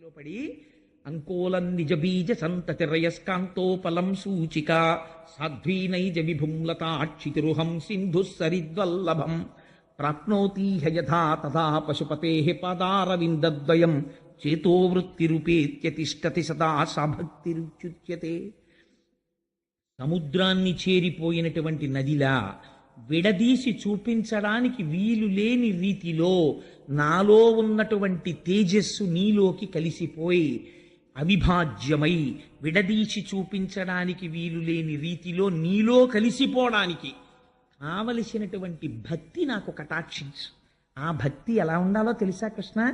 మాయలో పడి అంకోలం నిజ బీజ సంతతి రయస్కాంతోపలం సూచిక సాధ్వీనైజ విభుంలతాక్షితిరుహం సింధు సరిద్వల్లభం ప్రాప్నోతీహ యథా తథా పశుపతే పాదారవిందద్వయం చేతోవృత్తిరుపేత్య తిష్టతి సదా సా భక్తిరుచ్యుత్యతే. సముద్రాన్ని చేరిపోయినటువంటి నదిలా విడదీసి చూపించడానికి వీలు లేని రీతిలో నాలో ఉన్నటువంటి తేజస్సు నీలోకి కలిసిపోయి అవిభాజ్యమై విడదీసి చూపించడానికి వీలు లేని రీతిలో నీలో కలిసిపోవడానికి కావలసినటువంటి భక్తి నాకు కటాక్షించు. ఆ భక్తి ఎలా ఉండాలో తెలుసా కృష్ణ?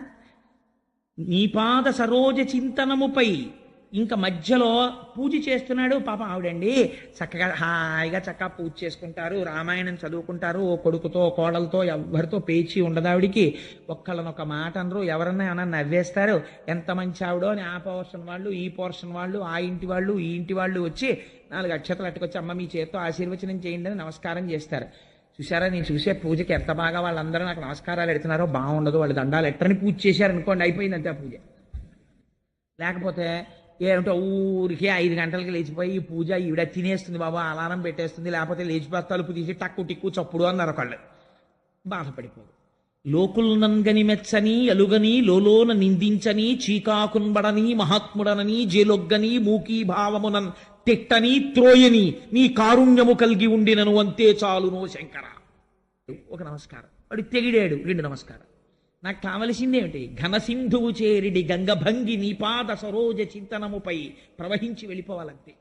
నీపాద సరోజ చింతనముపై ఇంకా మధ్యలో పూజ చేస్తున్నాడు పాపం ఆవిడండి, చక్కగా హాయిగా చక్కగా పూజ చేసుకుంటారు, రామాయణం చదువుకుంటారు, ఓ కొడుకుతో కోడలతో ఎవరితో పేచి ఉండదు ఆవిడికి, ఒక్కళ్ళనొక మాట అనరు, ఎవరన్నా ఏమన్నా నవ్వేస్తారు, ఎంత మంచి ఆవిడో అని ఆ పోర్షన్ వాళ్ళు ఈ పోర్షన్ వాళ్ళు ఆ ఇంటి వాళ్ళు ఈ ఇంటి వాళ్ళు వచ్చి 4 అక్షతలు అట్టుకొచ్చి అమ్మ మీ చేత్తో ఆశీర్వచనం చేయండి అని నమస్కారం చేస్తారు. చూసారా, నేను చూసే పూజకి ఎంత బాగా వాళ్ళందరూ నాకు నమస్కారాలు ఎడుతున్నారో, బాగుండదు, వాళ్ళు దండాలు ఎట్టని పూజ చేశారనుకోండి, అయిపోయిందంతే ఆ పూజ. లేకపోతే ఏమిటో ఊరికే 5 గంటలకి లేచిపోయి ఈ పూజ ఈవిడ తినేస్తుంది బాబా, అలారం పెట్టేస్తుంది, లేకపోతే లేచిపోతే తలుపు తీసి టక్కు టిక్కు చప్పుడు అన్నారు ఒకళ్ళు, బాధపడిపోదు. లోకుల్నంగని మెచ్చని అలుగని లోలోన నిందించని చీకాకున్బడని మహాత్ముడనని జేలొగ్గని మూకీ భావమునన్ తిట్టని త్రోయని నీ కారుణ్యము కలిగి ఉండినను అంతే చాలునో శంకర. ఒక నమస్కారం. వాడు తెగిడాడు 2 నమస్కారం. నాకు కావలసిందేమిటి? ఘనసింధువు చేరిడి గంగభంగి నీపాద సరోజ చింతనముపై ప్రవహించి వెళ్ళిపోవాలంతే.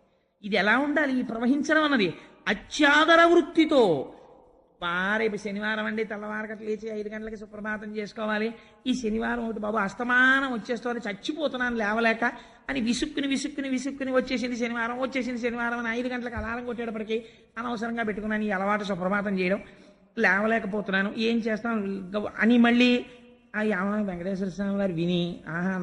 ఇది ఎలా ఉండాలి ఈ ప్రవహించడం అన్నది? అత్యాదర వృత్తితో. రేపు శనివారం అండి, తెల్లవారకట్లు లేచి 5 గంటలకి సుప్రభాతం చేసుకోవాలి, ఈ శనివారం ఒకటి బాబు అస్తమానం వచ్చేస్తోంది, చచ్చిపోతున్నాను లేవలేక అని విసుక్కుని వచ్చేసింది శనివారం అని 5 గంటలకు అలారం కొట్టేటప్పటికి అనవసరంగా పెట్టుకున్నాను ఈ అలవాటు సుప్రభాతం చేయడం, లేవలేకపోతున్నాను, ఏం చేస్తాను అని మళ్ళీ ఏమన్నా వెంకటేశ్వర స్వామి వారు విని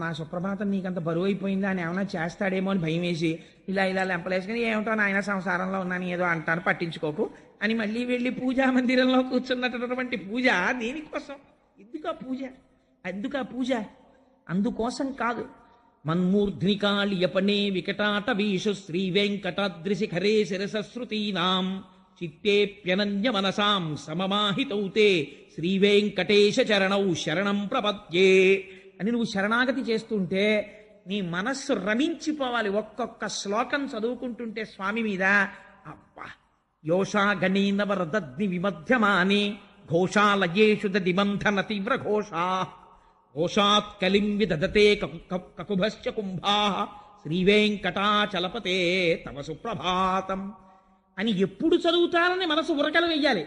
నా సుప్రభాతం నీకంత బరువు అయిపోయిందా అని ఏమన్నా చేస్తాడేమో అని భయం వేసి ఇలా లెంపలేసుకుని ఏమిటో నాయన సంసారంలో ఉన్నాను ఏదో అంటాను పట్టించుకోకు అని మళ్ళీ వెళ్ళి పూజా మందిరంలో కూర్చున్నటువంటి పూజ దేనికోసం? ఎందుకు ఆ పూజ? అందుకోసం కాదు. మన్మూర్ధ్నికాళియపనే వికటాట వీషు శ్రీ వెంకటాద్రిశిఖరే శిరసశ్రుతీనాం చిత్తేప్యనన్య మనసాం సమమాహితౌతే శ్రీ వెంకటేశ చరణౌ శరణం ప్రపద్యే అని నువ్వు శరణాగతి చేస్తుంటే నీ మనస్సు రమించిపోవాలి. ఒక్కొక్క శ్లోకం చదువుకుంటుంటే స్వామి మీద అబ్బా యోషా గణీనవరదగ్ని విమధ్యమాని ఘోషాలయేషు దిమంధన తీవ్ర ఘోషా ఘోషాత్ కలిం విదధతే కకుభశ్చ కుంభా శ్రీవేంకటాచలపతే తవ సుప్రభాతం అని ఎప్పుడు చదువుతారని మనసు ఉరకలు వెయ్యాలి.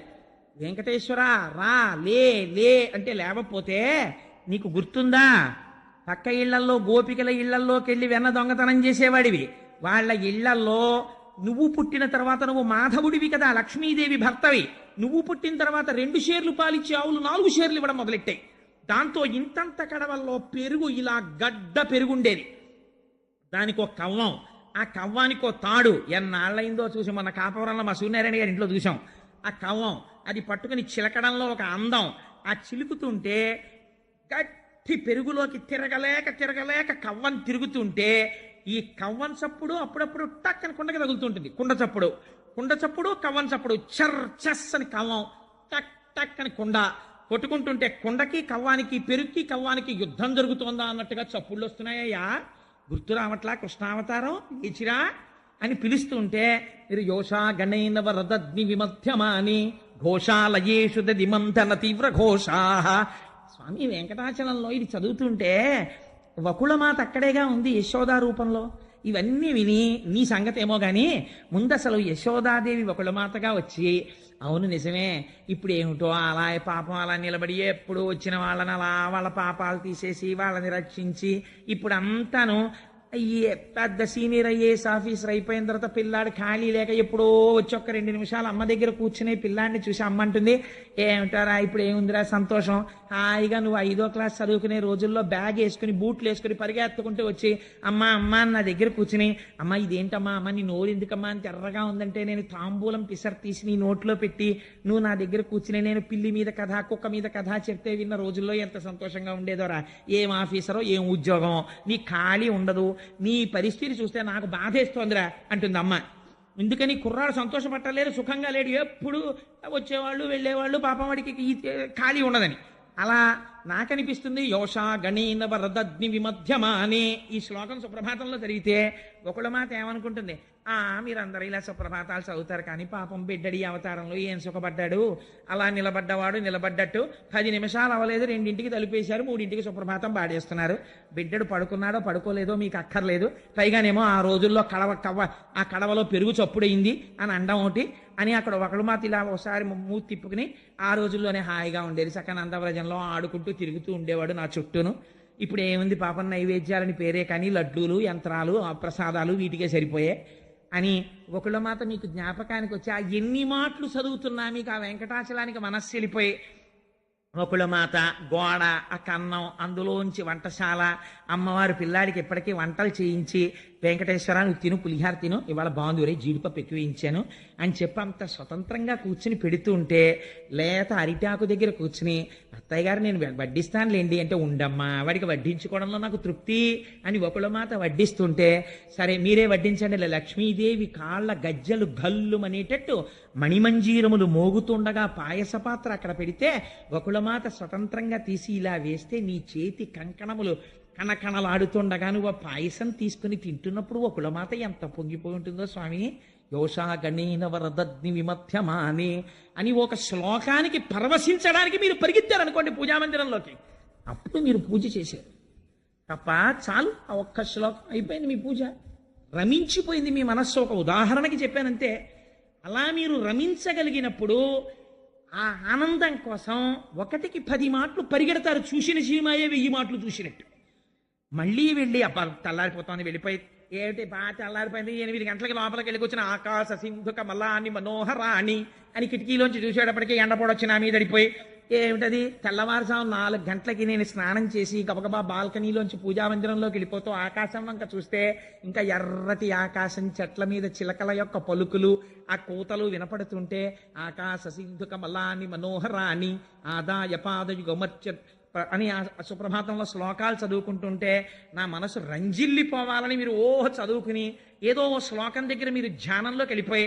వెంకటేశ్వర రా లే అంటే లేవపోతే నీకు గుర్తుందా? పక్క ఇళ్లల్లో గోపికల ఇళ్లల్లోకి వెళ్ళి వెన్న దొంగతనం చేసేవాడివి, వాళ్ళ ఇళ్లల్లో నువ్వు పుట్టిన తర్వాత నువ్వు మాధవుడివి కదా, లక్ష్మీదేవి భర్తవి, నువ్వు పుట్టిన తర్వాత 2 షేర్లు పాలిచ్చే ఆవులు 4 షేర్లు ఇవ్వడం మొదలెట్టాయి. దాంతో ఇంతంత కడవల్లో పెరుగు ఇలా గడ్డ పెరుగుండేది, దానికి ఒక కవ్వం, ఆ కవ్వానికి ఒక తాడు, ఎన్నాళ్ళైందో చూసి మన కాపవరంలో మా సూర్యనారాయణ గారి ఇంట్లో చూసాం. ఆ కవ్వం అది పట్టుకుని చిలకడంలో ఒక అందం, ఆ చిలుకుతుంటే గట్టి పెరుగులోకి తిరగలేక కవ్వం తిరుగుతుంటే ఈ కవ్వం చప్పుడు అప్పుడప్పుడు టక్ అని కుండకి తగులుతుంటుంది, కుండ చప్పుడు కవ్వం చప్పుడు, చస్ అని కవ్వం, టక్ అని కుండ కొట్టుకుంటుంటే కుండకి కవ్వానికి పెరుగుకి కవ్వానికి యుద్ధం జరుగుతోందా అన్నట్టుగా చప్పుళ్ళు వస్తున్నాయ్యా. గుర్తు రావట్లా కృష్ణావతారం ఇచ్చిరా అని పిలుస్తుంటే మీరు యోషా గణైనవ రదగ్ని విమధ్యమాని ఘోషాలయేషు దిమంధన తీవ్ర ఘోషా. స్వామి వెంకటాచలంలో ఇది చదువుతుంటే వకుళమాత అక్కడేగా ఉంది యశోదా రూపంలో. ఇవన్నీ విని నీ సంగతి ఏమో కానీ ముందు అసలు యశోదాదేవి వకుళమాతగా వచ్చి అవును నిజమే, ఇప్పుడు ఏమిటో అలా పాపం అలా నిలబడి ఎప్పుడు వచ్చిన వాళ్ళని అలా వాళ్ళ పాపాలు తీసేసి వాళ్ళని రక్షించి ఇప్పుడు అంతాను అయ్యే పెద్ద సీనియర్ ఐఏఎస్ ఆఫీసర్ అయిపోయిన తర్వాత పిల్లాడు ఖాళీ లేక ఎప్పుడో వచ్చి ఒక్క 2 నిమిషాలు అమ్మ దగ్గర కూర్చుని పిల్లాడిని చూసి అమ్మ అంటుంది, ఏమిటారా ఇప్పుడు ఏముందిరా సంతోషం, హాయిగా నువ్వు 5వ క్లాస్ చదువుకునే రోజుల్లో బ్యాగ్ వేసుకుని బూట్లు వేసుకుని పరిగెత్తుకుంటూ వచ్చి అమ్మ అమ్మ అని నా దగ్గర కూర్చుని, అమ్మ ఇదేంటమ్మా అమ్మ నీ నోరు ఎందుకమ్మా అని ఎర్రగా ఉందంటే నేను తాంబూలం పిసర్ తీసి నీ నోట్లో పెట్టి నువ్వు నా దగ్గర కూర్చుని నేను పిల్లి మీద కథ కుక్క మీద కథ చెప్తే విన్న రోజుల్లో ఎంత సంతోషంగా ఉండేదోరా, ఏం ఆఫీసరో ఏం ఉద్యోగం, నీ ఖాళీ ఉండదు, నీ పరిస్థితి చూస్తే నాకు బాధేస్తోందిరా అంటుంది అమ్మ. ఎందుకని కుర్రాడు సంతోషపట్టలేరు, సుఖంగా లేడు, ఎప్పుడు వచ్చేవాళ్ళు వెళ్ళేవాళ్ళు, పాపం వాడికి ఖాళీ ఉండదని. అలా నాకనిపిస్తుంది యోషా గణీన వరదగ్ని విమధ్యమానే ఈ శ్లోకం సుప్రభాతంలో జరిగితే ఒకళ్ళ మాట ఏమనుకుంటుంది, మీరందరూ ఇలా సుప్రభాతాలు చదువుతారు కానీ పాపం బిడ్డడి అవతారంలో ఏం సుఖపడ్డాడు, అలా నిలబడ్డవాడు నిలబడ్డట్టు 10 నిమిషాలు అవ్వలేదు 2ంటికి తలుపేశారు 3ంటికి సుప్రభాతం పాడేస్తున్నారు, బిడ్డడు పడుకున్నాడో పడుకోలేదో మీకు అక్కర్లేదు, పైగానేమో ఆ రోజుల్లో ఆ కడవలో పెరుగు చప్పుడైంది అని అండం ఒకటి అని అక్కడ ఒకళ్ళు మాత ఇలా ఒకసారి మూతి తిప్పుకుని ఆ రోజుల్లోనే హాయిగా ఉండేది, చక్కగా నందవ్రజంలో ఆడుకుంటూ తిరుగుతూ ఉండేవాడు నా చుట్టూను. ఇప్పుడు ఏముంది పాపం నైవేద్యాలని పేరే కానీ లడ్డూలు యంత్రాలు ప్రసాదాలు వీటికే సరిపోయే అని ఒకళ్ళ మాత మీకు జ్ఞాపకానికి వచ్చి ఆ ఎన్ని మాటలు చదువుతున్నా మీకు ఆ వెంకటాచలానికి మనస్సు వెళ్ళిపోయి ఒకళ్ళ మాత గోడ ఆ కన్నం అందులోంచి వంటశాల అమ్మవారు పిల్లాడికి ఎప్పటికీ వంటలు చేయించి వెంకటేశ్వర నువ్వు తిను పులిహార తిను ఇవాళ బాగుంది రే జీడిపప్పు ఎక్కువ వేయించాను అని చెప్పి అంత స్వతంత్రంగా కూర్చుని పెడుతూ ఉంటే లేత అరిటాకు దగ్గర కూర్చుని అత్తయ్య గారు నేను వడ్డిస్తానులేండి అంటే ఉండమ్మా వాడికి వడ్డించుకోవడంలో నాకు తృప్తి అని ఒకళ్ళ మాత వడ్డిస్తుంటే సరే మీరే వడ్డించండి లక్ష్మీదేవి కాళ్ళ గజ్జలు గల్లు అనేటట్టు మణిమంజీరములు మోగుతుండగా పాయస పాత్ర అక్కడ పెడితే ఒకళ్ళ మాత స్వతంత్రంగా తీసి ఇలా వేస్తే నీ చేతి కంకణములు కణకణలాడుతుండగా నువ్వు పాయసం తీసుకుని తింటున్నప్పుడు ఒకళ్ళ మాత ఎంత పొంగిపోయి ఉంటుందో స్వామి. యోషా గణేన వరదగ్ని విమధ్యమానే అని ఒక శ్లోకానికి పరవశించడానికి మీరు పరిగెత్తారనుకోండి పూజామందిరంలోకి, అప్పుడు మీరు పూజ చేశారు తప్ప చాలు ఆ ఒక్క శ్లోకం అయిపోయింది మీ పూజ, రమించిపోయింది మీ మనస్సు. ఒక ఉదాహరణకి చెప్పానంతే. అలా మీరు రమించగలిగినప్పుడు ఆ ఆనందం కోసం 1కి 10 మాటలు పరిగెడతారు, చూసిన సినిమాయే 1000 మాటలు చూసినట్టు. మళ్ళీ వెళ్ళి అబ్బా తెల్లారిపోతుంది వెళ్ళిపోయి ఏమిటి బాగా తెల్లారిపోయింది 8 గంటలకి లోపలికి వెళ్ళి కూర్చుని ఆకాశ సింధుక మల్లాని మనోహరాణి అని కిటికీలోంచి చూసేటప్పటికీ ఎండపొడొచ్చి నా మీద పడిపోయి ఏమిటది తెల్లవారుజాము 4 గంటలకి నేను స్నానం చేసి గబగబా బాల్కనీలోంచి పూజామందిరంలోకి వెళ్ళిపోతూ ఆకాశం వంక చూస్తే ఇంకా ఎర్రటి ఆకాశం, చెట్ల మీద చిలకల యొక్క పలుకులు ఆ కూతలు వినపడుతుంటే ఆకాశ సింధుక మల్లాని మనోహరాణి ఆదాయ పాదయుగమర్చ అని ఆ సుప్రభాతంలో శ్లోకాలు చదువుకుంటుంటే నా మనసు రంజిల్లిపోవాలని మీరు చదువుకుని ఏదో ఓ శ్లోకం దగ్గర మీరు ధ్యానంలోకి వెళ్ళిపోయి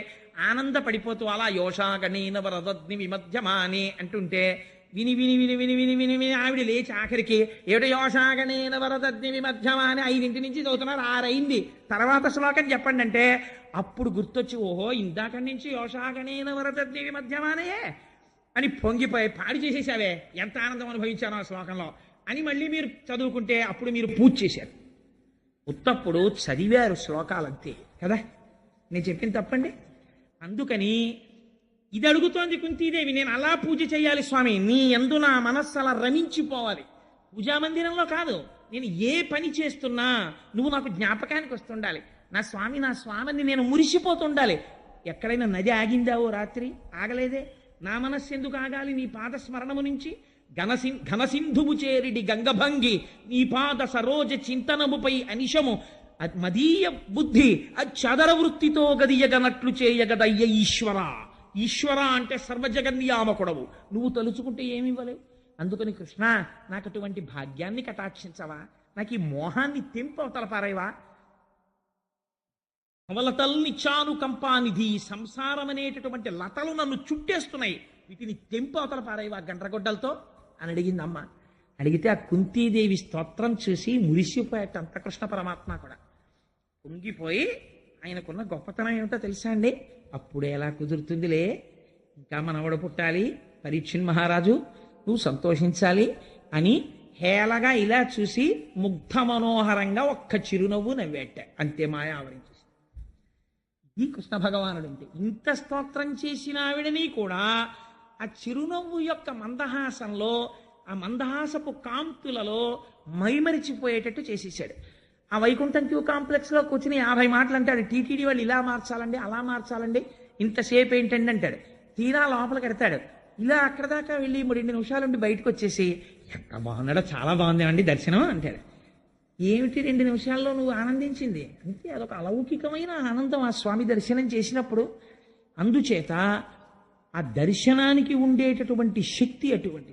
ఆనందపడిపోతూ అలా యోషా గణేన వరదగ్ని విమధ్యమానే అంటుంటే విని విని విని విని విని విని విని ఆవిడ లేచి ఆఖరికి ఏమిటో యోషా గణేన వరదగ్ని విమధ్యమానే 5 నుంచి చదువుతున్నారు 6 అయింది తర్వాత శ్లోకం చెప్పండి అంటే అప్పుడు గుర్తొచ్చి ఓహో ఇందాక నుంచి యోషా గణేన వరదగ్ని విమధ్యమానే అని పొంగిపోయి పాడి చేసేసావే ఎంత ఆనందం అనుభవించానో ఆ శ్లోకంలో అని మళ్ళీ మీరు చదువుకుంటే అప్పుడు మీరు పూజ చేశారు. ఉత్తప్పుడు చదివారు శ్లోకాలంతే కదా, నేను చెప్పింది తప్పండి. అందుకని ఇది అడుగుతోంది కుంతీదేవి, నేను అలా పూజ చేయాలి స్వామి, నీ యందు నా మనస్సు అలా రమించిపోవాలి. పూజామందిరంలో కాదు, నేను ఏ పని చేస్తున్నా నువ్వు నాకు జ్ఞాపకానికి వస్తుండాలి. నా స్వామిని నేను మురిసిపోతుండాలి. ఎక్కడైనా నది ఆగిందావో రాత్రి ఆగలేదే, నా మనస్సు ఎందుకు ఆగాలి? నీ పాద స్మరణము నుంచి ఘనసింధువు చేరిడి గంగభంగి నీ పాద సరోజ చింతనముపై అనిశము మదీయ బుద్ధి చదర వృత్తితో గదియగనట్లు చేయగదయ్య ఈశ్వర. ఈశ్వర అంటే సర్వజగన్యామకుడవు, నువ్వు తలుచుకుంటే ఏమి ఇవ్వలేవు. అందుకని కృష్ణ నాకు అటువంటి భాగ్యాన్ని కటాక్షించవా, నాకు ఈ మోహాన్ని తెంపవతల పారేవా. అవలతల్నిచ్చాను కంపానిధి, సంసారం అనేటటువంటి లతలు నన్ను చుట్టేస్తున్నాయి, వీటిని తెంపు అవతల పారేవా గండ్రగొడ్డలతో అని అడిగింది అమ్మ. అడిగితే ఆ కుంతీదేవి స్తోత్రం చూసి మురిసిపోయేటంత కృష్ణ పరమాత్మ కూడా పొంగిపోయి ఆయనకున్న గొప్పతనం ఏమిటో తెలుసా అండి, అప్పుడు ఎలా కుదురుతుందిలే, ఇంకా మనవడు పుట్టాలి, పరీక్షణ్ మహారాజు నువ్వు సంతోషించాలి అని హేళగా ఇలా చూసి ముగ్ధ మనోహరంగా ఒక్క చిరునవ్వు నవ్వేట, అంతే మాయ ఆవరించేసి. ఈ కృష్ణ భగవానుడు అంటే ఇంత స్తోత్రం చేసిన ఆవిడని కూడా ఆ చిరునవ్వు యొక్క మందహాసంలో, ఆ మందహాసపు కాంతులలో మైమరిచిపోయేటట్టు చేసేసాడు. ఆ వైకుంఠం క్యూ కాంప్లెక్స్లో కూర్చుని 50 మాటలు అంటాడు. టీటీడీ వాళ్ళు ఇలా మార్చాలండి, అలా మార్చాలండి, ఇంతసేపు ఏంటండి అంటాడు. తీరా లోపలికి ఎడతాడు. ఇలా అక్కడ దాకా వెళ్ళి 2 నిమిషాలుండి బయటకు వచ్చేసి ఎంత బాగున్నాడో, చాలా బాగుందేమండి దర్శనం అంటాడు. ఏమిటి 2 నిమిషాల్లో నువ్వు ఆనందించింది? అంతే, అదొక అలౌకికమైన ఆనందం ఆ స్వామి దర్శనం చేసినప్పుడు. అందుచేత ఆ దర్శనానికి ఉండేటటువంటి శక్తి అటువంటిది.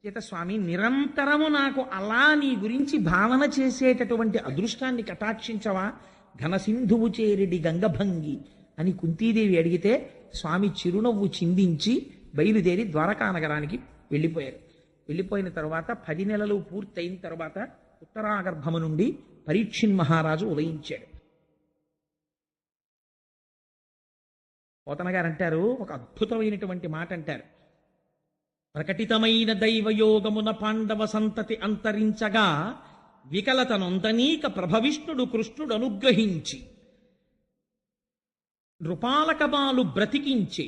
చేత స్వామి నిరంతరము నాకు అలా నీ గురించి భావన చేసేటటువంటి అదృష్టాన్ని కటాక్షించవా, ఘనసింధువు చేరిడి గంగభంగి అని కుంతీదేవి అడిగితే స్వామి చిరునవ్వు చిందించి బయలుదేరి ద్వారకా నగరానికి వెళ్ళిపోయారు. వెళ్ళిపోయిన తర్వాత 10 నెలలు పూర్తయిన తర్వాత ఉత్తరాగర్భము నుండి పరీక్షిన్ మహారాజు ఉదయించాడు. పోతన గారు అంటారు, ఒక అద్భుతమైనటువంటి మాట అంటారు. ప్రకటితమైన దైవయోగమున పాండవ సంతతి అంతరించగా వికలతనొంతనీక ప్రభవిష్ణుడు కృష్ణుడు అనుగ్రహించి నృపాలకబాలు బ్రతికించే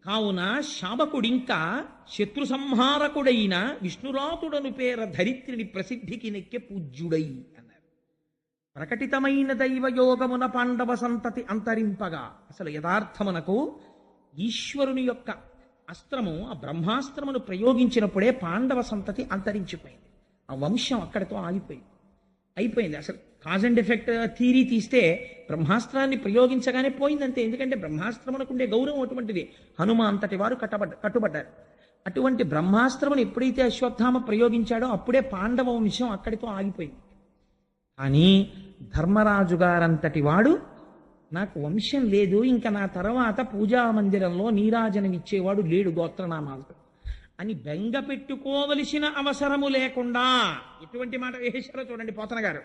కావున శాబకుడింకా శత్రు సంహారకుడైన విష్ణురాతుడను పేర ధరిత్రిని ప్రసిద్ధికి నెక్కే పూజ్యుడై అన్నారు. ప్రకటితమైన దైవయోగమున పాండవ సంతతి అంతరింపగా, అసలు యథార్థమునకు ఈశ్వరుని యొక్క అస్త్రము, ఆ బ్రహ్మాస్త్రమును ప్రయోగించినప్పుడే పాండవ సంతతి అంతరించిపోయింది. ఆ వంశం అక్కడితో అయిపోయింది. అసలు కాజ్ అండ్ ఎఫెక్ట్ థీరీ తీస్తే బ్రహ్మాస్త్రాన్ని ప్రయోగించగానే పోయిందంతే. ఎందుకంటే బ్రహ్మాస్త్రమునకు ఉండే గౌరవం అటువంటిది. హనుమ అంతటి వారు కట్టుబడ్డారు. అటువంటి బ్రహ్మాస్త్రమును ఎప్పుడైతే అశ్వత్థామ ప్రయోగించాడో అప్పుడే పాండవ వంశం అక్కడితో ఆగిపోయింది. కానీ ధర్మరాజు గారంతటి వాడు, నాకు వంశం లేదు, ఇంకా నా తర్వాత పూజా మందిరంలో నీరాజనం ఇచ్చేవాడు లేడు గోత్రనామాలతో అని బెంగ పెట్టుకోవలసిన అవసరము లేకుండా ఎటువంటి మాట వేశారో చూడండి పోతన గారు.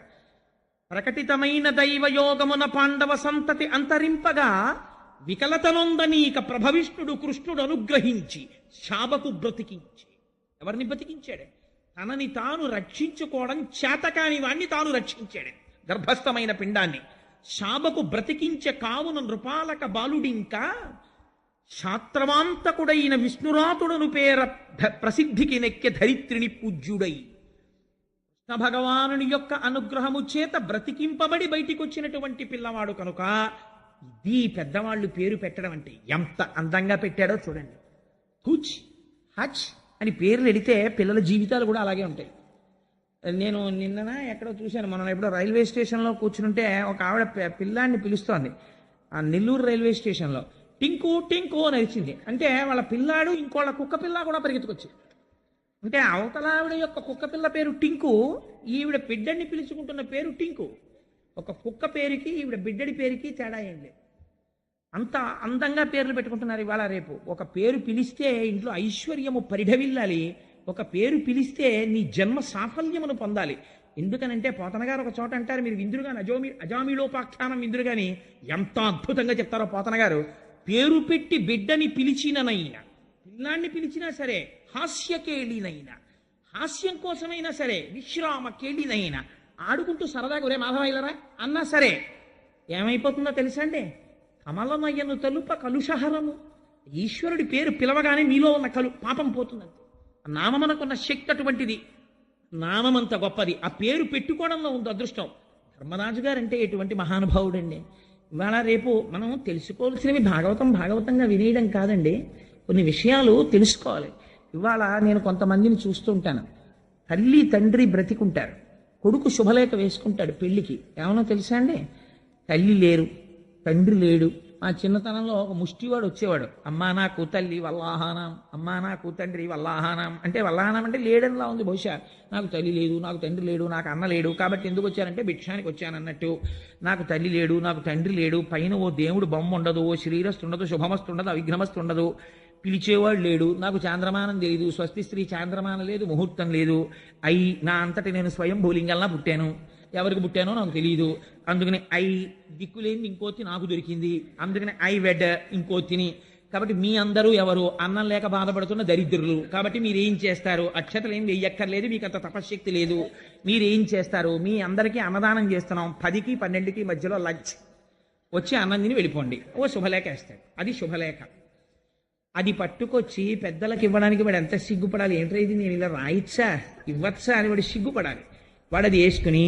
ప్రకటితమైన దైవయోగమున పాండవ సంతతి అంతరింపగా వికలతనొందనీక ప్రభవిష్ణుడు కృష్ణుడు అనుగ్రహించి శాబకు బ్రతికించి. ఎవరిని బ్రతికించాడు? తనని తాను రక్షించుకోవడం చేతకాని వాణ్ణి తాను రక్షించాడు, గర్భస్థమైన పిండాన్ని. శాబకు బ్రతికించే కావున నృపాలక బాలుడింకా శాత్రవాంతకుడైన విష్ణురాతుడను పేర ప్రసిద్ధికి నెక్కె ధరిత్రిని పూజ్యుడై. కృష్ణ భగవానుని యొక్క అనుగ్రహము చేత బ్రతికింపబడి బయటికి వచ్చినటువంటి పిల్లవాడు కనుక ఇది పెద్దవాళ్ళు పేరు పెట్టడం అంటే ఎంత అందంగా పెట్టాడో చూడండి. హుచ్ హచ్ అని పేర్లు ఎడితే పిల్లల జీవితాలు కూడా అలాగే ఉంటాయి. నేను నిన్న ఎక్కడో చూశాను, మనం ఎప్పుడో రైల్వే స్టేషన్లో కూర్చుంటే ఒక ఆవిడ పిల్లాన్ని పిలుస్తోంది. ఆ నెల్లూరు రైల్వే స్టేషన్లో టింకు టింకు అని అరిచింది. అంటే వాళ్ళ పిల్లాడు ఇంకోళ్ళ కుక్క పిల్ల కూడా పరిగెత్తుకొచ్చింది. అంటే అవతల ఆవిడ యొక్క కుక్క పిల్ల పేరు టింకు, ఈవిడ బిడ్డని పిలుచుకుంటున్న పేరు టింకు. ఒక కుక్క పేరుకి ఈవిడ బిడ్డడి పేరుకి తేడా ఏం లేదు. అంత అందంగా పేర్లు పెట్టుకుంటున్నారు ఇవాళ రేపు. ఒక పేరు పిలిస్తే ఇంట్లో ఐశ్వర్యము పరిఢవిల్లాలి, ఒక పేరు పిలిస్తే నీ జన్మ సాఫల్యమును పొందాలి. ఎందుకనంటే పోతన గారు ఒక చోట అంటారు, మీరు విందురు కానీ అజామిలోపాఖ్యానం విందురు కానీ ఎంత అద్భుతంగా చెప్తారో పోతన గారు. పేరు పెట్టి బిడ్డని పిలిచిననైనా, పిల్లాన్ని పిలిచినా సరే, హాస్యకేళినైనా, హాస్యం కోసమైనా సరే, విశ్రామ కేళినైనా, ఆడుకుంటూ సరదాగా ఒరే మాధవైలరా అన్నా సరే ఏమైపోతుందో తెలుసా అండి? కమలమయ్యను తలుప కలుషహరము. ఈశ్వరుడి పేరు పిలవగానే మీలో ఉన్న పాపం పోతుందంతే. నామమునకున్న శక్తి అటువంటిది, నామమంత గొప్పది. ఆ పేరు పెట్టుకోవడంలో ఉంది అదృష్టం. ధర్మరాజు గారు అంటే ఎటువంటి మహానుభావుడండి. ఇవాళ రేపు మనం తెలుసుకోవాల్సినవి భాగవతంగా వినేయడం కాదండి, కొన్ని విషయాలు తెలుసుకోవాలి. ఇవాళ నేను కొంతమందిని చూస్తుంటాను, తల్లి తండ్రి బ్రతికుంటారు, కొడుకు శుభలేఖ వేసుకుంటాడు పెళ్లికి. ఏమన్నా తెలుసా అండి? తల్లి లేరు, తండ్రి లేడు. మా చిన్నతనంలో ఒక ముష్టివాడు వచ్చేవాడు, అమ్మా నాకు తల్లి వల్లాహానం, అమ్మా నాకు తండ్రి వల్లాహానం. అంటే వల్లాహానం అంటే లేడనిలా ఉంది బహుశా. నాకు తల్లి లేదు, నాకు తండ్రి లేడు, నాకు అన్న లేడు, కాబట్టి ఎందుకు వచ్చానంటే భిక్షానికి వచ్చానన్నట్టు. నాకు తల్లి లేడు, నాకు తండ్రి లేడు, పైన ఓ దేవుడు బొమ్మ ఉండదు, ఓ శ్రీరస్తు ఉండదు, శుభమస్తు ఉండదు, అవిఘ్నమస్తు ఉండదు, పిలిచేవాడు లేడు, నాకు చాంద్రమానం తెలియదు, స్వస్తి స్త్రీ చాంద్రమానం లేదు, ముహూర్తం లేదు. నా అంతటి నేను స్వయం భూలింగల్లా పుట్టాను, ఎవరికి పుట్టానో నాకు తెలియదు. అందుకని దిక్కులేని ఇంకోతి నాకు దొరికింది, అందుకని వెడ్ ఇంకోతిని. కాబట్టి మీ అందరూ ఎవరు? అన్నం లేక బాధపడుతున్న దరిద్రులు. కాబట్టి మీరేం చేస్తారు? అక్షతలు ఏం వెయ్యక్కర్లేదు, మీకు అంత తపశ్శక్తి లేదు. మీరేం చేస్తారు? మీ అందరికీ అన్నదానం చేస్తున్నాం, 10కి 12కి మధ్యలో లంచ్, వచ్చి అన్నం తిని వెళ్ళిపోండి. ఓ శుభలేఖ వేస్తాడు, అది శుభలేఖ. అది పట్టుకొచ్చి పెద్దలకు ఇవ్వడానికి వాడు ఎంత సిగ్గుపడాలి. ఏంటో ఇది నేను ఇలా రాయిచ్చా ఇవ్వచ్చా అని వాడు సిగ్గుపడాలి. వాడు అది వేసుకుని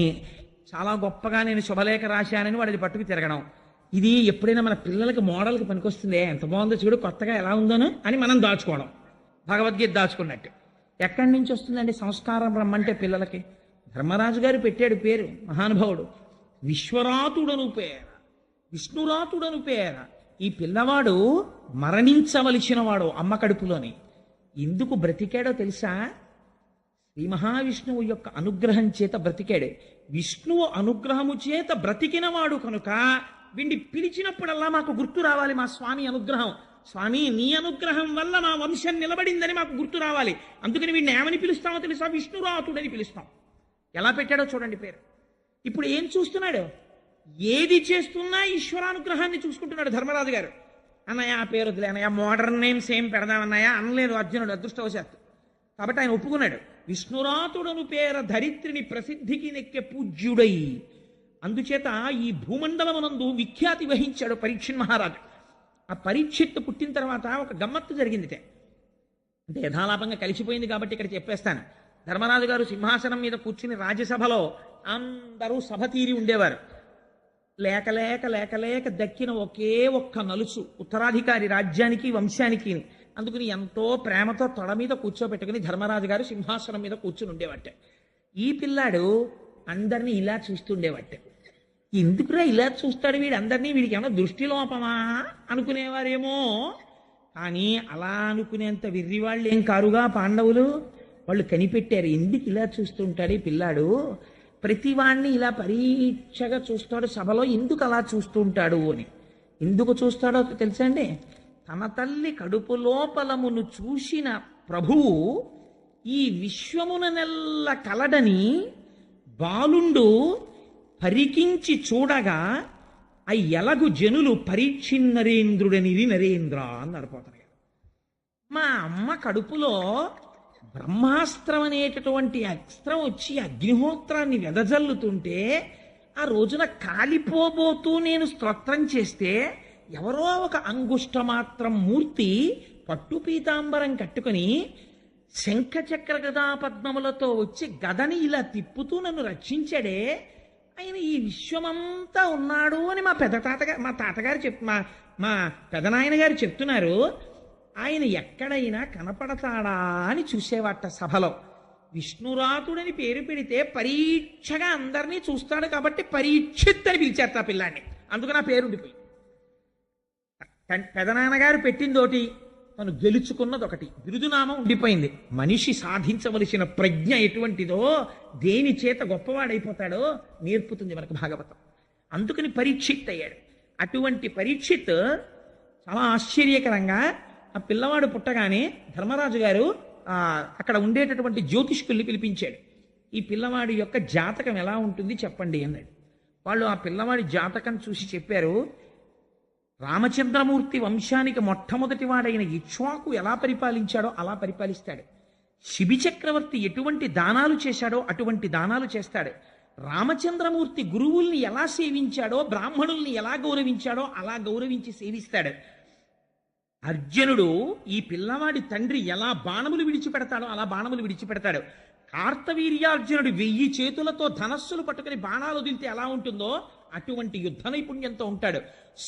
చాలా గొప్పగా నేను శుభలేఖ రాశానని వాడిని పట్టుకు తిరగడం. ఇది ఎప్పుడైనా మన పిల్లలకి మోడల్కి పనికొస్తుంది, ఎంత బాగుందో చూడు కొత్తగా ఎలా ఉందోను అని మనం దాచుకోవడం, భగవద్గీత దాచుకున్నట్టు. ఎక్కడి నుంచి వస్తుందండి సంస్కారం రమ్మంటే పిల్లలకి? ధర్మరాజు గారు పెట్టాడు పేరు, మహానుభావుడు. విశ్వరాతుడను పేర, విష్ణురాతుడను పేర. ఈ పిల్లవాడు మరణించవలసిన వాడు అమ్మ కడుపులోని. ఎందుకు బ్రతికాడో తెలుసా? శ్రీ మహావిష్ణువు యొక్క అనుగ్రహం చేత బ్రతికాడు. విష్ణువు అనుగ్రహము చేత బ్రతికినవాడు కనుక వీడిని పిలిచినప్పుడల్లా మాకు గుర్తు రావాలి మా స్వామి అనుగ్రహం. స్వామి నీ అనుగ్రహం వల్ల మా వంశం నిలబడిందని మాకు గుర్తు రావాలి. అందుకని వీడిని ఏమని పిలుస్తామో తెలుసా? విష్ణురాతుడని పిలుస్తాం. ఎలా పెట్టాడో చూడండి పేరు. ఇప్పుడు ఏం చూస్తున్నాడు? ఏది చేస్తున్నా ఈశ్వరానుగ్రహాన్ని చూసుకుంటున్నాడు ధర్మరాజు గారు. అన్నయ్య ఆ పేరు వదిలే అన్నయ్య, మోడర్న్ నేమ్స్ ఏం పెడదామన్నయ్య అనలేదు అర్జునుడు అదృష్టవశాత్తు. కాబట్టి ఆయన ఒప్పుకున్నాడు. విష్ణురాతుడను పేర ధరిత్రిని ప్రసిద్ధికి నెక్కే పూజ్యుడై. అందుచేత ఈ భూమండలమునందు విఖ్యాతి వహించాడు పరీక్షిత్ మహారాజు. ఆ పరీక్షిత్తు పుట్టిన తర్వాత ఒక గమ్మత్తు జరిగిందిటే, అంటే యథాలాపంగా కలిసిపోయింది కాబట్టి ఇక్కడ చెప్పేస్తాను. ధర్మరాజు గారు సింహాసనం మీద కూర్చుని రాజ్యసభలో అందరూ సభ తీరి ఉండేవారు. లేక లేక లేక లేక దక్కిన ఒకే ఒక్క నలుసు ఉత్తరాధికారి రాజ్యానికి వంశానికి. అందుకని ఎంతో ప్రేమతో తొడ మీద కూర్చోబెట్టుకుని ధర్మరాజు గారు సింహాసనం మీద కూర్చుని ఉండేవట్ట. ఈ పిల్లాడు అందరినీ ఇలా చూస్తుండేవట్ట. ఎందుకురా ఇలా చూస్తాడు వీడు అందరినీ, వీడికి ఏమన్నా దృష్టి లోపమా అనుకునేవారేమో. కానీ అలా అనుకునేంత విర్రివాళ్ళు ఏం కారుగా పాండవులు. వాళ్ళు కనిపెట్టారు, ఎందుకు ఇలా చూస్తుంటాడు ఈ పిల్లాడు, ప్రతివాణ్ణి ఇలా పరీక్షగా చూస్తాడు సభలో, ఎందుకు అలా చూస్తూ ఉంటాడు అని. ఎందుకు చూస్తాడో తెలుసా అండి? తన తల్లి కడుపు లోపలమును చూసిన ప్రభువు ఈ విశ్వమున నెల్ల కలడని బాలుండు పరికించి చూడగా ఆ ఎలగు జనులు పరీక్షిన్నరేంద్రుడనిది నరేంద్ర అన్నారు పోతన గారు. మా అమ్మ కడుపులో బ్రహ్మాస్త్రం అనేటటువంటి అస్త్రం వచ్చి అగ్నిహోత్రాన్ని వెదజల్లుతుంటే ఆ రోజున కాలిపోబోతూ నేను స్తోత్రం చేస్తే ఎవరో ఒక అంగుష్ట మాత్రం మూర్తి పట్టు పీతాంబరం కట్టుకుని శంఖచక్ర గదా పద్మములతో వచ్చి గదని ఇలా తిప్పుతూ నన్ను రక్షించాడే, ఆయన ఈ విశ్వమంతా ఉన్నాడు అని మా తాతగారు మా పెదనాయన గారు చెప్తున్నారు. ఆయన ఎక్కడైనా కనపడతాడా అని చూసేవాట సభలో. విష్ణురాతుడని పేరు పెడితే పరీక్షగా అందరినీ చూస్తాడు కాబట్టి పరీక్షిత్ అని పిలిచారు ఆ పిల్లాన్ని. అందుకని ఆ పేరు ఉండిపోయి. పెదనాన్నగారు పెట్టిందోటి, తను గెలుచుకున్నది ఒకటి, బిరుదునామం ఉండిపోయింది. మనిషి సాధించవలసిన ప్రజ్ఞ ఎటువంటిదో, దేని చేత గొప్పవాడైపోతాడో నేర్పుతుంది మనకు భాగవతం. అందుకని పరీక్షిత్ అయ్యాడు. అటువంటి పరీక్షిత్ చాలా ఆశ్చర్యకరంగా ఆ పిల్లవాడు పుట్టగానే ధర్మరాజు గారు అక్కడ ఉండేటటువంటి జ్యోతిష్కుల్ని పిలిపించాడు. ఈ పిల్లవాడి యొక్క జాతకం ఎలా ఉంటుంది చెప్పండి అన్నాడు. వాళ్ళు ఆ పిల్లవాడి జాతకం చూసి చెప్పారు, రామచంద్రమూర్తి వంశానికి మొట్టమొదటి వాడైన ఇక్ష్వాకు ఎలా పరిపాలించాడో అలా పరిపాలిస్తాడు. శిబి చక్రవర్తి ఎటువంటి దానాలు చేశాడో అటువంటి దానాలు చేస్తాడు. రామచంద్రమూర్తి గురువుల్ని ఎలా సేవించాడో, బ్రాహ్మణుల్ని ఎలా గౌరవించాడో అలా గౌరవించి సేవిస్తాడు. అర్జునుడు ఈ పిల్లవాడి తండ్రి ఎలా బాణములు విడిచిపెడతాడో అలా బాణములు విడిచిపెడతాడు. కార్తవీర్యార్జునుడు 1000 చేతులతో ధనస్సులు పట్టుకుని బాణాలు వదిలితే ఎలా ఉంటుందో అటువంటి యుద్ధ నైపుణ్యంతో ఉంటాడు.